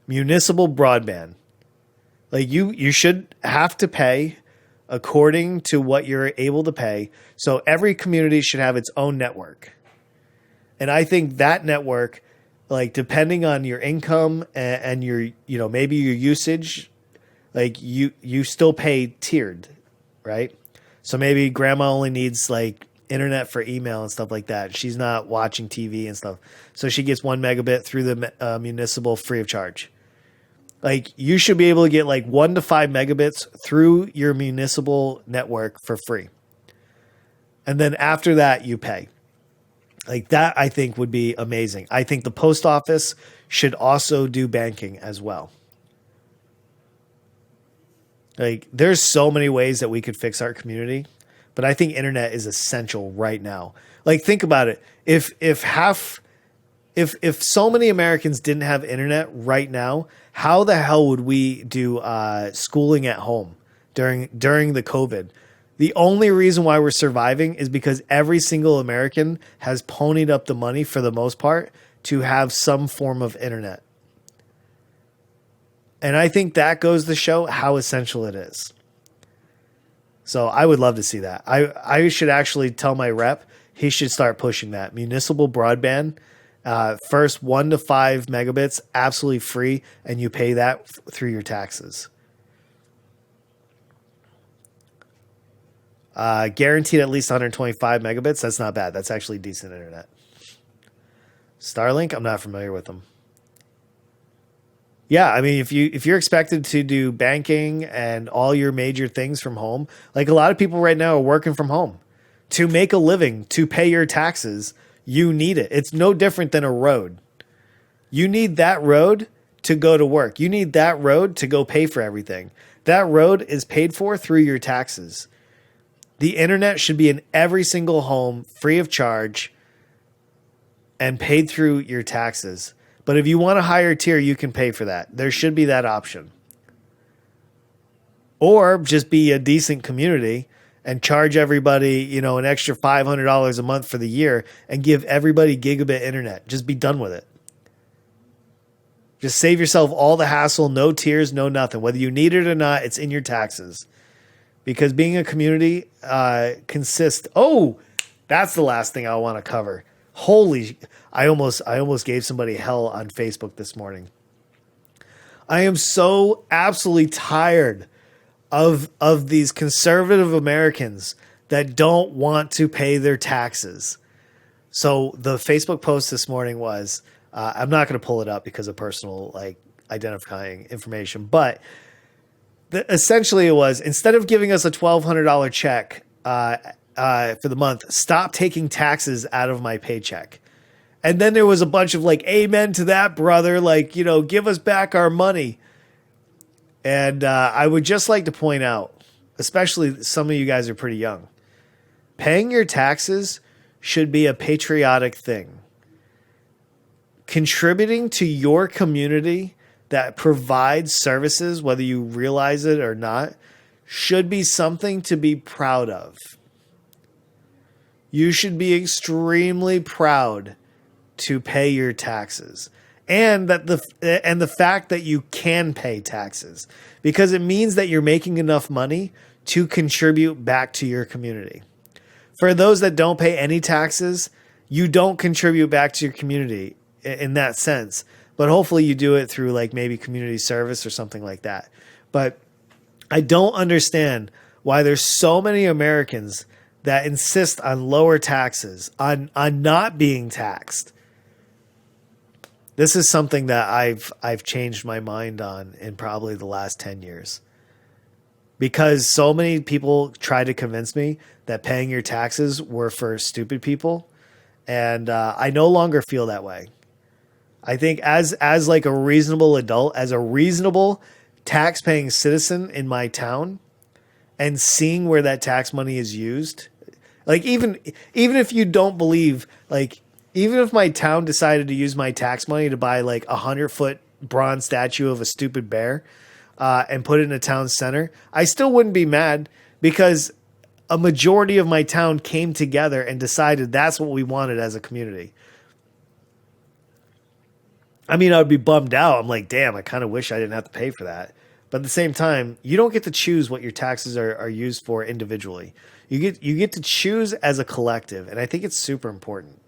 A: Municipal broadband. Like you should have to pay according to what you're able to pay. So every community should have its own network. And I think that network, like depending on your income and your, maybe your usage, like you still pay tiered, right? So maybe grandma only needs like internet for email and stuff like that. She's not watching TV and stuff. So she gets 1 megabit through the municipal free of charge. Like you should be able to get like 1 to 5 megabits through your municipal network for free. And then after that, you pay. Like that, I think would be amazing. I think the post office should also do banking as well. Like there's so many ways that we could fix our community, but I think internet is essential right now. Like think about it. If so many Americans didn't have internet right now, how the hell would we do schooling at home during the COVID? The only reason why we're surviving is because every single American has ponied up the money for the most part to have some form of internet. And I think that goes to show how essential it is. So I would love to see that. I should actually tell my rep, he should start pushing that. Municipal broadband, first 1 to 5 megabits, absolutely free, and you pay that through your taxes. Guaranteed at least 125 megabits. That's not bad. That's actually decent internet. Starlink, I'm not familiar with them. Yeah, I mean, if you're expected to do banking and all your major things from home, like a lot of people right now are working from home to make a living, to pay your taxes, you need it. It's no different than a road. You need that road to go to work. You need that road to go pay for everything. That road is paid for through your taxes. The internet should be in every single home, free of charge, and paid through your taxes. But if you want a higher tier, you can pay for that. There should be that option. Or just be a decent community and charge everybody, an extra $500 a month for the year and give everybody gigabit internet. Just be done with it. Just save yourself all the hassle, no tiers, no nothing. Whether you need it or not, it's in your taxes. Because being a community consists. Oh, that's the last thing I want to cover. Holy, I almost gave somebody hell on Facebook this morning. I am so absolutely tired of these conservative Americans that don't want to pay their taxes. So the Facebook post this morning was, I'm not going to pull it up because of personal like identifying information, but essentially it was, instead of giving us a $1,200 check for the month, stop taking taxes out of my paycheck. And then there was a bunch of like, amen to that, brother. Like, give us back our money. And I would just like to point out, especially some of you guys are pretty young, paying your taxes should be a patriotic thing. Contributing to your community that provides services, whether you realize it or not, should be something to be proud of. You should be extremely proud to pay your taxes. And the fact that you can pay taxes, because it means that you're making enough money to contribute back to your community. For those that don't pay any taxes, you don't contribute back to your community in that sense. But hopefully you do it through like maybe community service or something like that. But I don't understand why there's so many Americans that insist on lower taxes, on not being taxed. This is something that I've changed my mind on in probably the last 10 years. Because so many people try to convince me that paying your taxes were for stupid people. And I no longer feel that way. I think as like a reasonable adult, as a reasonable tax-paying citizen in my town, and seeing where that tax money is used, like even if you don't believe, like even if my town decided to use my tax money to buy like 100-foot bronze statue of a stupid bear and put it in a town center, I still wouldn't be mad, because a majority of my town came together and decided that's what we wanted as a community. I mean, I would be bummed out. I'm like, damn, I kind of wish I didn't have to pay for that. But at the same time, you don't get to choose what your taxes are used for individually. You get to choose as a collective, and I think it's super important.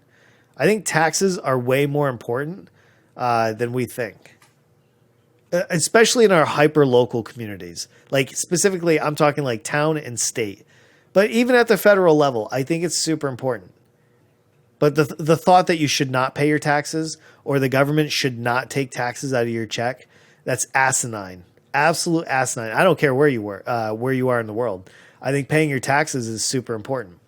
A: I think taxes are way more important than we think, especially in our hyper-local communities. Like specifically, I'm talking like town and state. But even at the federal level, I think it's super important. But the thought that you should not pay your taxes, or the government should not take taxes out of your check, that's asinine. Absolute asinine. I don't care where you are in the world. I think paying your taxes is super important.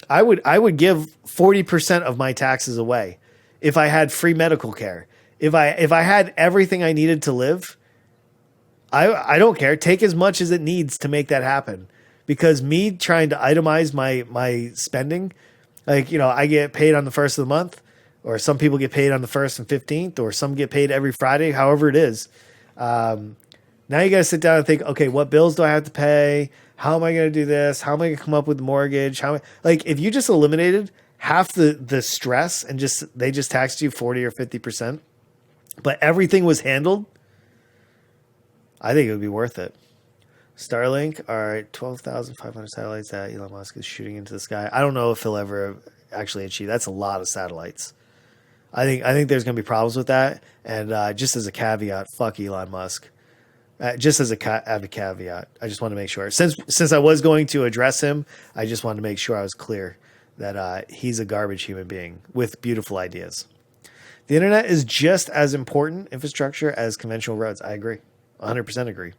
A: I would give 40% of my taxes away if I had free medical care. If I had everything I needed to live, I don't care. Take as much as it needs to make that happen. Because me trying to itemize my spending, like, I get paid on the first of the month, or some people get paid on the 1st and 15th, or some get paid every Friday, however it is. Now you got to sit down and think, okay, what bills do I have to pay? How am I going to do this? How am I going to come up with the mortgage? If you just eliminated half the stress and they just taxed you 40 or 50%, but everything was handled, I think it would be worth it. Starlink, all right, 12,500 satellites that Elon Musk is shooting into the sky. I don't know if he'll ever actually achieve. That's a lot of satellites. I think there's going to be problems with that. And just as a caveat, fuck Elon Musk. Just as a caveat, I just want to make sure. Since I was going to address him, I just wanted to make sure I was clear that he's a garbage human being with beautiful ideas. The internet is just as important infrastructure as conventional roads. I agree. 100% agree.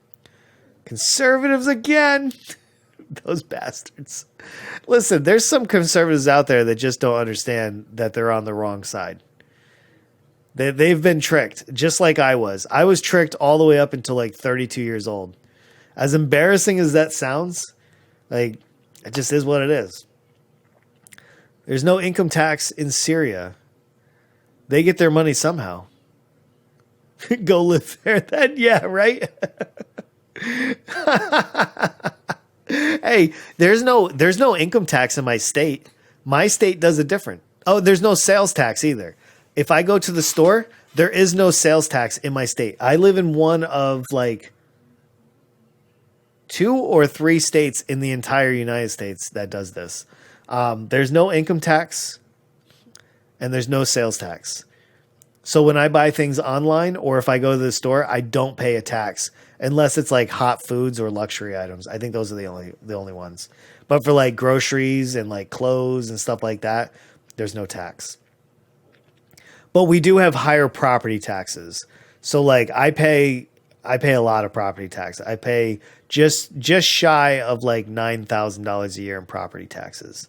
A: Conservatives again. Those bastards. Listen, there's some conservatives out there that just don't understand that they're on the wrong side. They've been tricked, just like I was. I was tricked all the way up until like 32 years old. As embarrassing as that sounds, like, it just is what it is. There's no income tax in Syria. They get their money somehow. Go live there then. Yeah, right? Hey, there's no income tax in my state. My state does it different. Oh, there's no sales tax either. If I go to the store, there is no sales tax in my state. I live in one of like 2 or 3 states in the entire United States that does this. There's no income tax and there's no sales tax. So when I buy things online or if I go to the store, I don't pay a tax unless it's like hot foods or luxury items. I think those are the only ones. But for like groceries and like clothes and stuff like that, there's no tax. But we do have higher property taxes. So like I pay a lot of property tax. I pay just shy of like $9,000 a year in property taxes.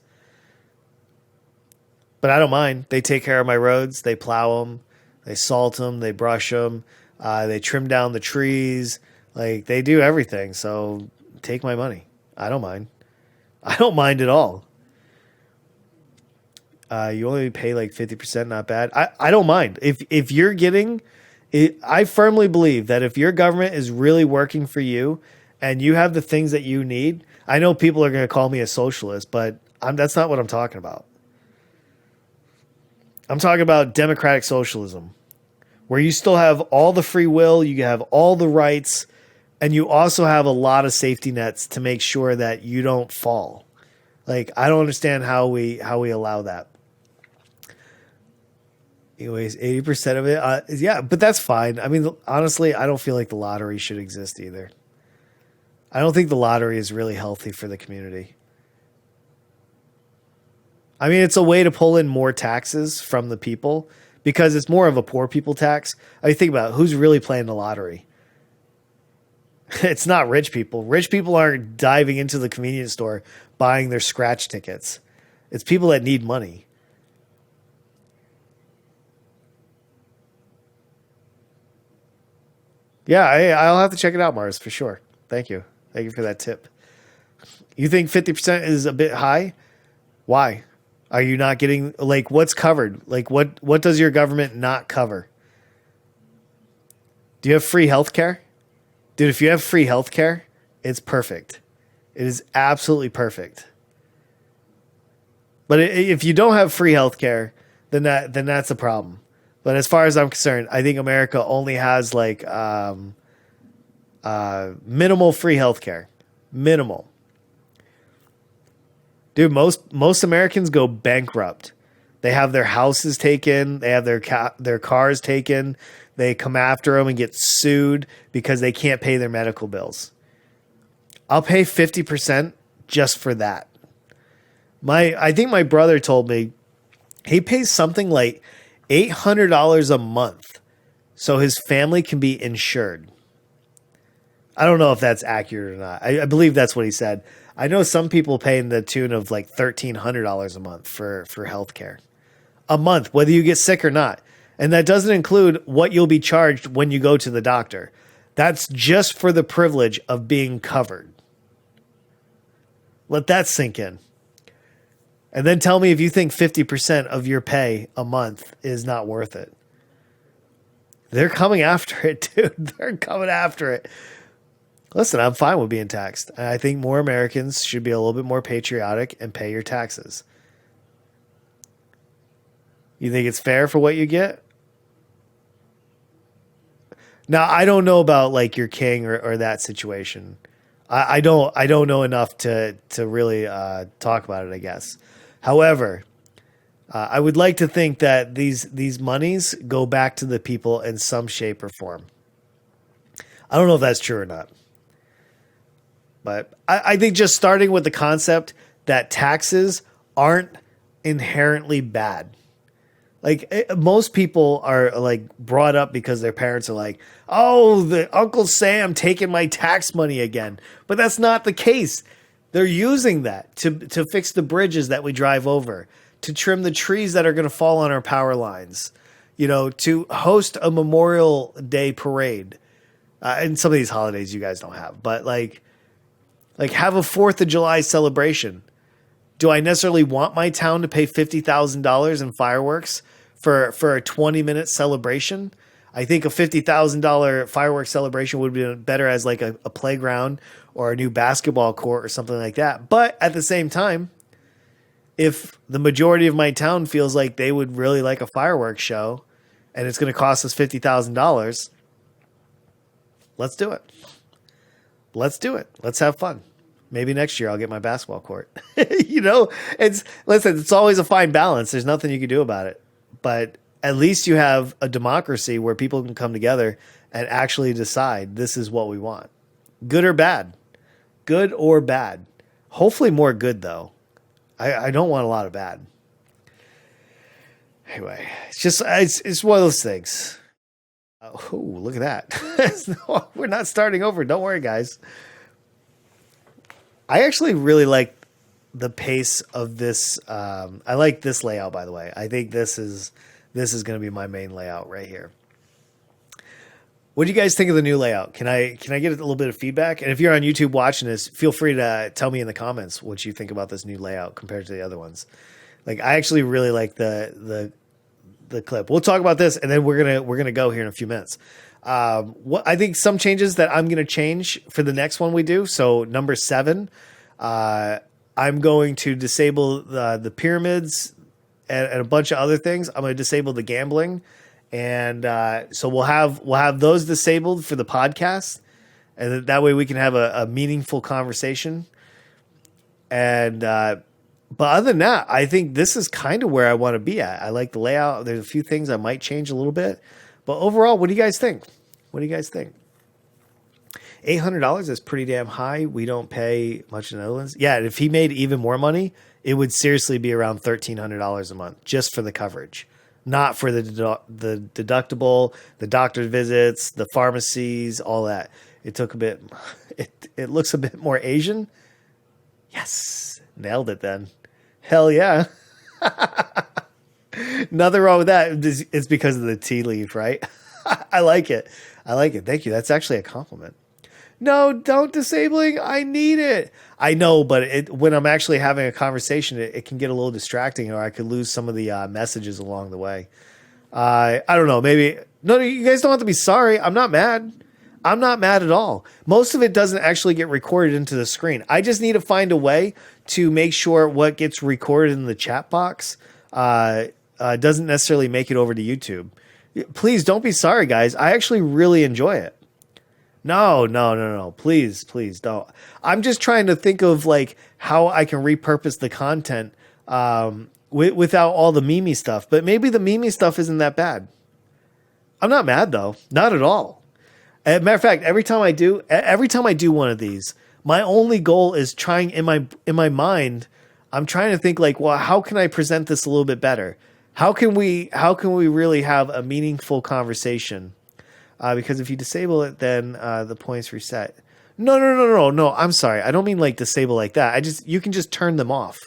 A: But I don't mind. They take care of my roads. They plow them. They salt them. They brush them. They trim down the trees. Like they do everything. So take my money. I don't mind. I don't mind at all. You only pay like 50%. Not bad. I don't mind. If you're getting it, I firmly believe that if your government is really working for you and you have the things that you need, I know people are going to call me a socialist, but that's not what I'm talking about. I'm talking about democratic socialism, where you still have all the free will, you have all the rights, and you also have a lot of safety nets to make sure that you don't fall. Like I don't understand how we allow that. Anyways, 80% of it, yeah, but that's fine. I mean, honestly, I don't feel like the lottery should exist either. I don't think the lottery is really healthy for the community. I mean, it's a way to pull in more taxes from the people because it's more of a poor people tax. I mean, think about it, who's really playing the lottery. It's not rich people. Rich people aren't diving into the convenience store buying their scratch tickets. It's people that need money. Yeah, I'll have to check it out, Mars, for sure. Thank you. Thank you for that tip. You think 50% is a bit high? Why? Are you not getting like what's covered? Like what does your government not cover? Do you have free healthcare? Dude, if you have free healthcare, it's perfect. It is absolutely perfect. But if you don't have free healthcare, then that's a problem. But as far as I'm concerned, I think America only has like minimal free healthcare. Minimal. Dude, most Americans go bankrupt. They have their houses taken. They have their cars taken. They come after them and get sued because they can't pay their medical bills. I'll pay 50% just for that. I think my brother told me he pays something like $800 a month so his family can be insured. I don't know if that's accurate or not. I believe that's what he said. I know some people pay in the tune of like $1,300 a month for healthcare. A month, whether you get sick or not. And that doesn't include what you'll be charged when you go to the doctor. That's just for the privilege of being covered. Let that sink in. And then tell me if you think 50% of your pay a month is not worth it. They're coming after it, dude. They're coming after it. Listen, I'm fine with being taxed. I think more Americans should be a little bit more patriotic and pay your taxes. You think it's fair for what you get? Now, I don't know about like your king or that situation. I don't know enough to really talk about it, I guess. However, I would like to think that these monies go back to the people in some shape or form. I don't know if that's true or not. But I think just starting with the concept that taxes aren't inherently bad. Like most people are like brought up because their parents are like, oh, the Uncle Sam taking my tax money again. But that's not the case. They're using that to fix the bridges that we drive over, to trim the trees that are going to fall on our power lines, to host a Memorial Day parade. And some of these holidays you guys don't have, but like have a 4th of July celebration. Do I necessarily want my town to pay $50,000 in fireworks for a 20-minute celebration? I think a $50,000 fireworks celebration would be better as like a playground or a new basketball court or something like that. But at the same time, if the majority of my town feels like they would really like a fireworks show and it's going to cost us $50,000, let's do it. Let's do it. Let's have fun. Maybe next year I'll get my basketball court. It's always a fine balance. There's nothing you can do about it. But At least you have a democracy where people can come together and actually decide this is what we want. Good or bad. Good or bad. Hopefully more good though. I don't want a lot of bad. Anyway, it's one of those things. Oh, look at that. We're not starting over. Don't worry, guys. I actually really like the pace of this. I like this layout, by the way. I think this is going to be my main layout right here. What do you guys think of the new layout? Can I get a little bit of feedback? And if you're on YouTube watching this, feel free to tell me in the comments what you think about this new layout compared to the other ones. Like, I actually really like the clip. We'll talk about this, and then we're gonna go here in a few minutes. What I think some changes that I'm gonna change for the next one we do. So number 7, I'm going to disable the pyramids and a bunch of other things. I'm going to disable the gambling, and so we'll have those disabled for the podcast, and that way we can have a meaningful conversation. And but other than that, I think this is kind of where I want to be at. I like the layout. There's a few things I might change a little bit, but overall, what do you guys think? What do you guys think? $800 is pretty damn high. We don't pay much in the Netherlands. Yeah, if he made even more money, it would seriously be around $1,300 a month just for the coverage, not for the deductible, the doctor's visits, the pharmacies, all that. It took a bit. It looks a bit more Asian. Yes, nailed it then. Hell yeah. Nothing wrong with that. It's because of the tea leaf, right? I like it. I like it. Thank you. That's actually a compliment. No, don't disabling. I need it. I know, but when I'm actually having a conversation, it can get a little distracting, or I could lose some of the messages along the way. I don't know. Maybe no. You guys don't have to be sorry. I'm not mad. I'm not mad at all. Most of it doesn't actually get recorded into the screen. I just need to find a way to make sure what gets recorded in the chat box doesn't necessarily make it over to YouTube. Please don't be sorry, guys. I actually really enjoy it. No. Please don't. I'm just trying to think of like how I can repurpose the content without all the meme stuff. But maybe the meme stuff isn't that bad. I'm not mad though. Not at all. As a matter of fact, every time I do one of these, my only goal is trying in my mind, I'm trying to think like, well, how can I present this a little bit better? How can we really have a meaningful conversation? Because if you disable it, then the points reset. No. I'm sorry. I don't mean like disable like that. You can just turn them off.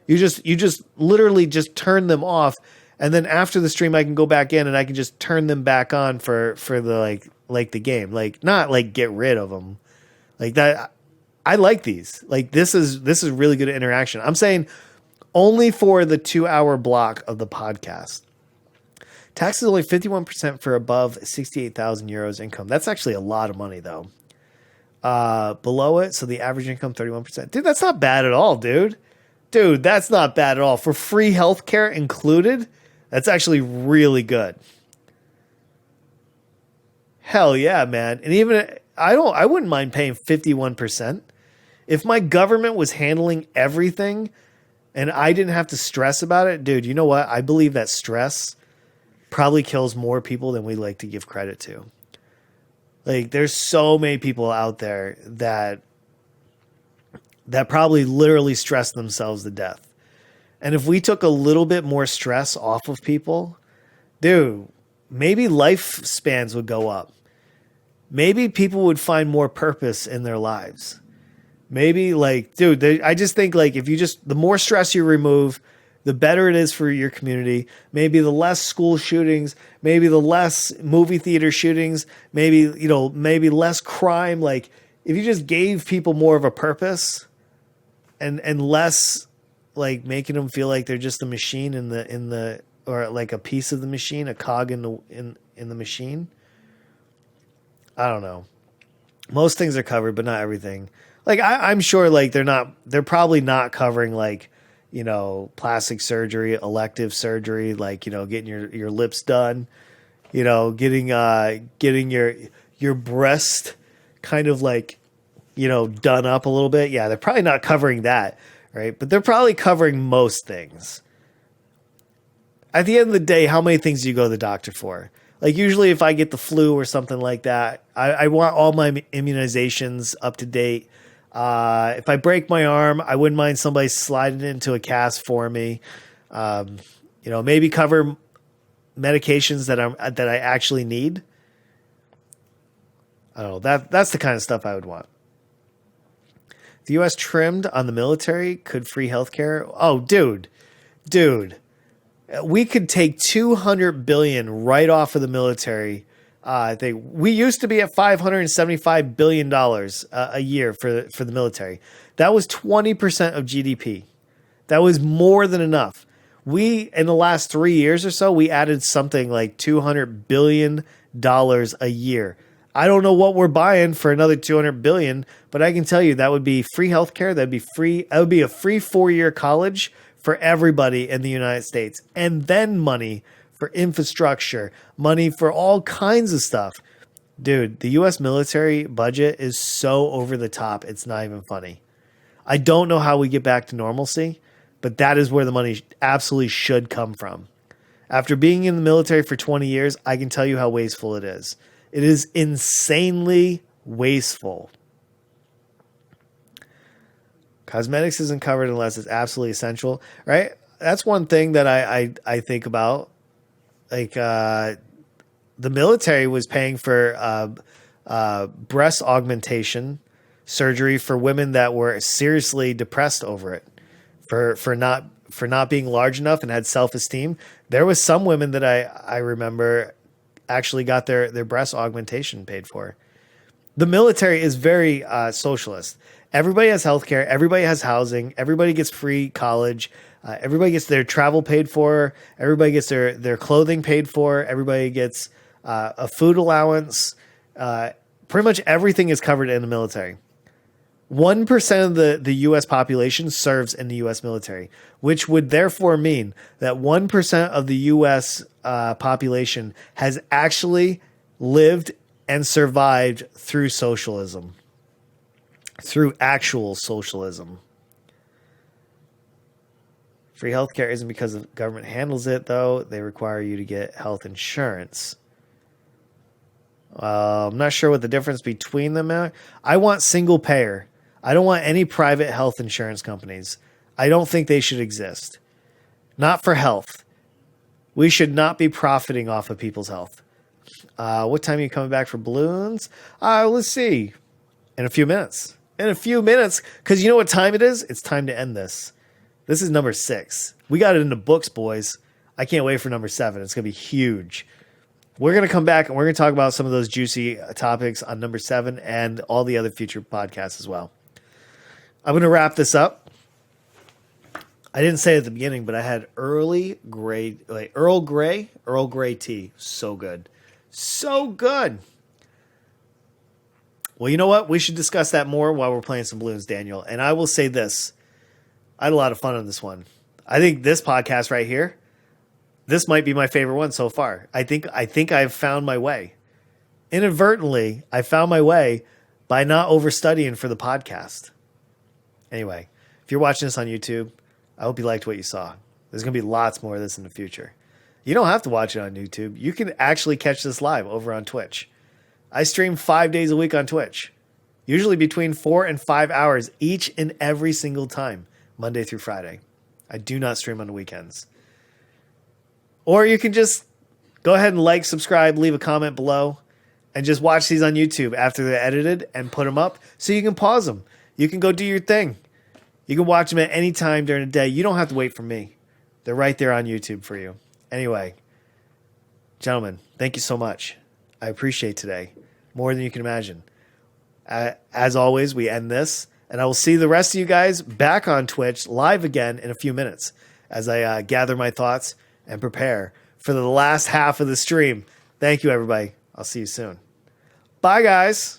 A: You just literally just turn them off, and then after the stream, I can go back in and I can just turn them back on for the like the game. Like not like get rid of them, like that. I like these. Like this is really good interaction. I'm saying only for the 2-hour block of the podcast. Tax is only 51% for above 68,000 euros income. That's actually a lot of money, though. Below it, so the average income 31%. Dude, that's not bad at all, dude. Dude, that's not bad at all. For free healthcare included, that's actually really good. Hell yeah, man. And even I wouldn't mind paying 51%. If my government was handling everything and I didn't have to stress about it, dude, you know what? I believe that stress probably kills more people than we like to give credit to. Like there's so many people out there that probably literally stress themselves to death. And if we took a little bit more stress off of people, dude, maybe lifespans would go up. Maybe people would find more purpose in their lives. Maybe like, dude, I just think like if you the more stress you remove, the better it is for your community. Maybe the less school shootings, maybe the less movie theater shootings, maybe less crime. Like if you just gave people more of a purpose and less like making them feel like they're just a machine in the or like a piece of the machine, a cog in the machine. I don't know. Most things are covered, but not everything. Like I'm sure like they're probably not covering like, plastic surgery, elective surgery, like, getting your lips done, getting your breast kind of like, done up a little bit. Yeah. They're probably not covering that. Right. But they're probably covering most things. at the end of the day, how many things do you go to the doctor for? Like usually if I get the flu or something like that, I want all my immunizations up to date. If I break my arm, I wouldn't mind somebody sliding it into a cast for me. Maybe cover medications that I actually need. I don't know. That's the kind of stuff I would want. The U.S. trimmed on the military could free healthcare. Oh, dude, we could take $200 billion right off of the military. We used to be at $575 billion a year for the military. That was 20% of GDP. That was more than enough. In the last 3 years or so, we added something like $200 billion a year. I don't know what we're buying for another $200 billion, but I can tell you that would be free healthcare. That would be a free 4-year college for everybody in the United States. And then money for infrastructure, money for all kinds of stuff. Dude, the U.S. military budget is so over the top, it's not even funny. I don't know how we get back to normalcy, but that is where the money absolutely should come from. After being in the military for 20 years, I can tell you how wasteful it is. It is insanely wasteful. Cosmetics isn't covered unless it's absolutely essential, right? That's one thing that I think about. Like the military was paying for breast augmentation surgery for women that were seriously depressed over it, for not being large enough and had self-esteem. There was some women that I remember actually got their breast augmentation paid for. The military is very socialist. Everybody has healthcare. Everybody has housing. Everybody gets free college. Everybody gets their travel paid for. Everybody gets their clothing paid for. Everybody gets a food allowance. Pretty much everything is covered in the military. 1% of the U.S. population serves in the U.S. military, which would therefore mean that 1% of the U.S. Population has actually lived and survived through socialism, through actual socialism. Free healthcare isn't because the government handles it, though. They require you to get health insurance. I'm not sure what the difference between them are. I want single payer. I don't want any private health insurance companies. I don't think they should exist. Not for health. We should not be profiting off of people's health. What time are you coming back for balloons? Let's see. In a few minutes. Because you know what time it is? It's time to end this. This is number 6. We got it in the books, boys. I can't wait for number 7. It's going to be huge. We're going to come back and we're going to talk about some of those juicy topics on number 7 and all the other future podcasts as well. I'm going to wrap this up. I didn't say it at the beginning, but I had Earl Grey tea. So good. So good. Well, you know what? We should discuss that more while we're playing some balloons, Daniel. And I will say this. I had a lot of fun on this one. I think this podcast right here, this might be my favorite one so far. I think I've found my way. Inadvertently, I found my way by not overstudying for the podcast. Anyway, if you're watching this on YouTube, I hope you liked what you saw. There's going to be lots more of this in the future. You don't have to watch it on YouTube. You can actually catch this live over on Twitch. I stream 5 days a week on Twitch, usually between 4 and 5 hours each and every single time, Monday through Friday. I do not stream on the weekends. Or you can just go ahead and like, subscribe, leave a comment below, and just watch these on YouTube after they're edited and put them up so you can pause them. You can go do your thing. You can watch them at any time during the day. You don't have to wait for me. They're right there on YouTube for you. Anyway, gentlemen, thank you so much. I appreciate today more than you can imagine. As always, we end this, and I will see the rest of you guys back on Twitch live again in a few minutes as I gather my thoughts and prepare for the last half of the stream. Thank you, everybody. I'll see you soon. Bye, guys.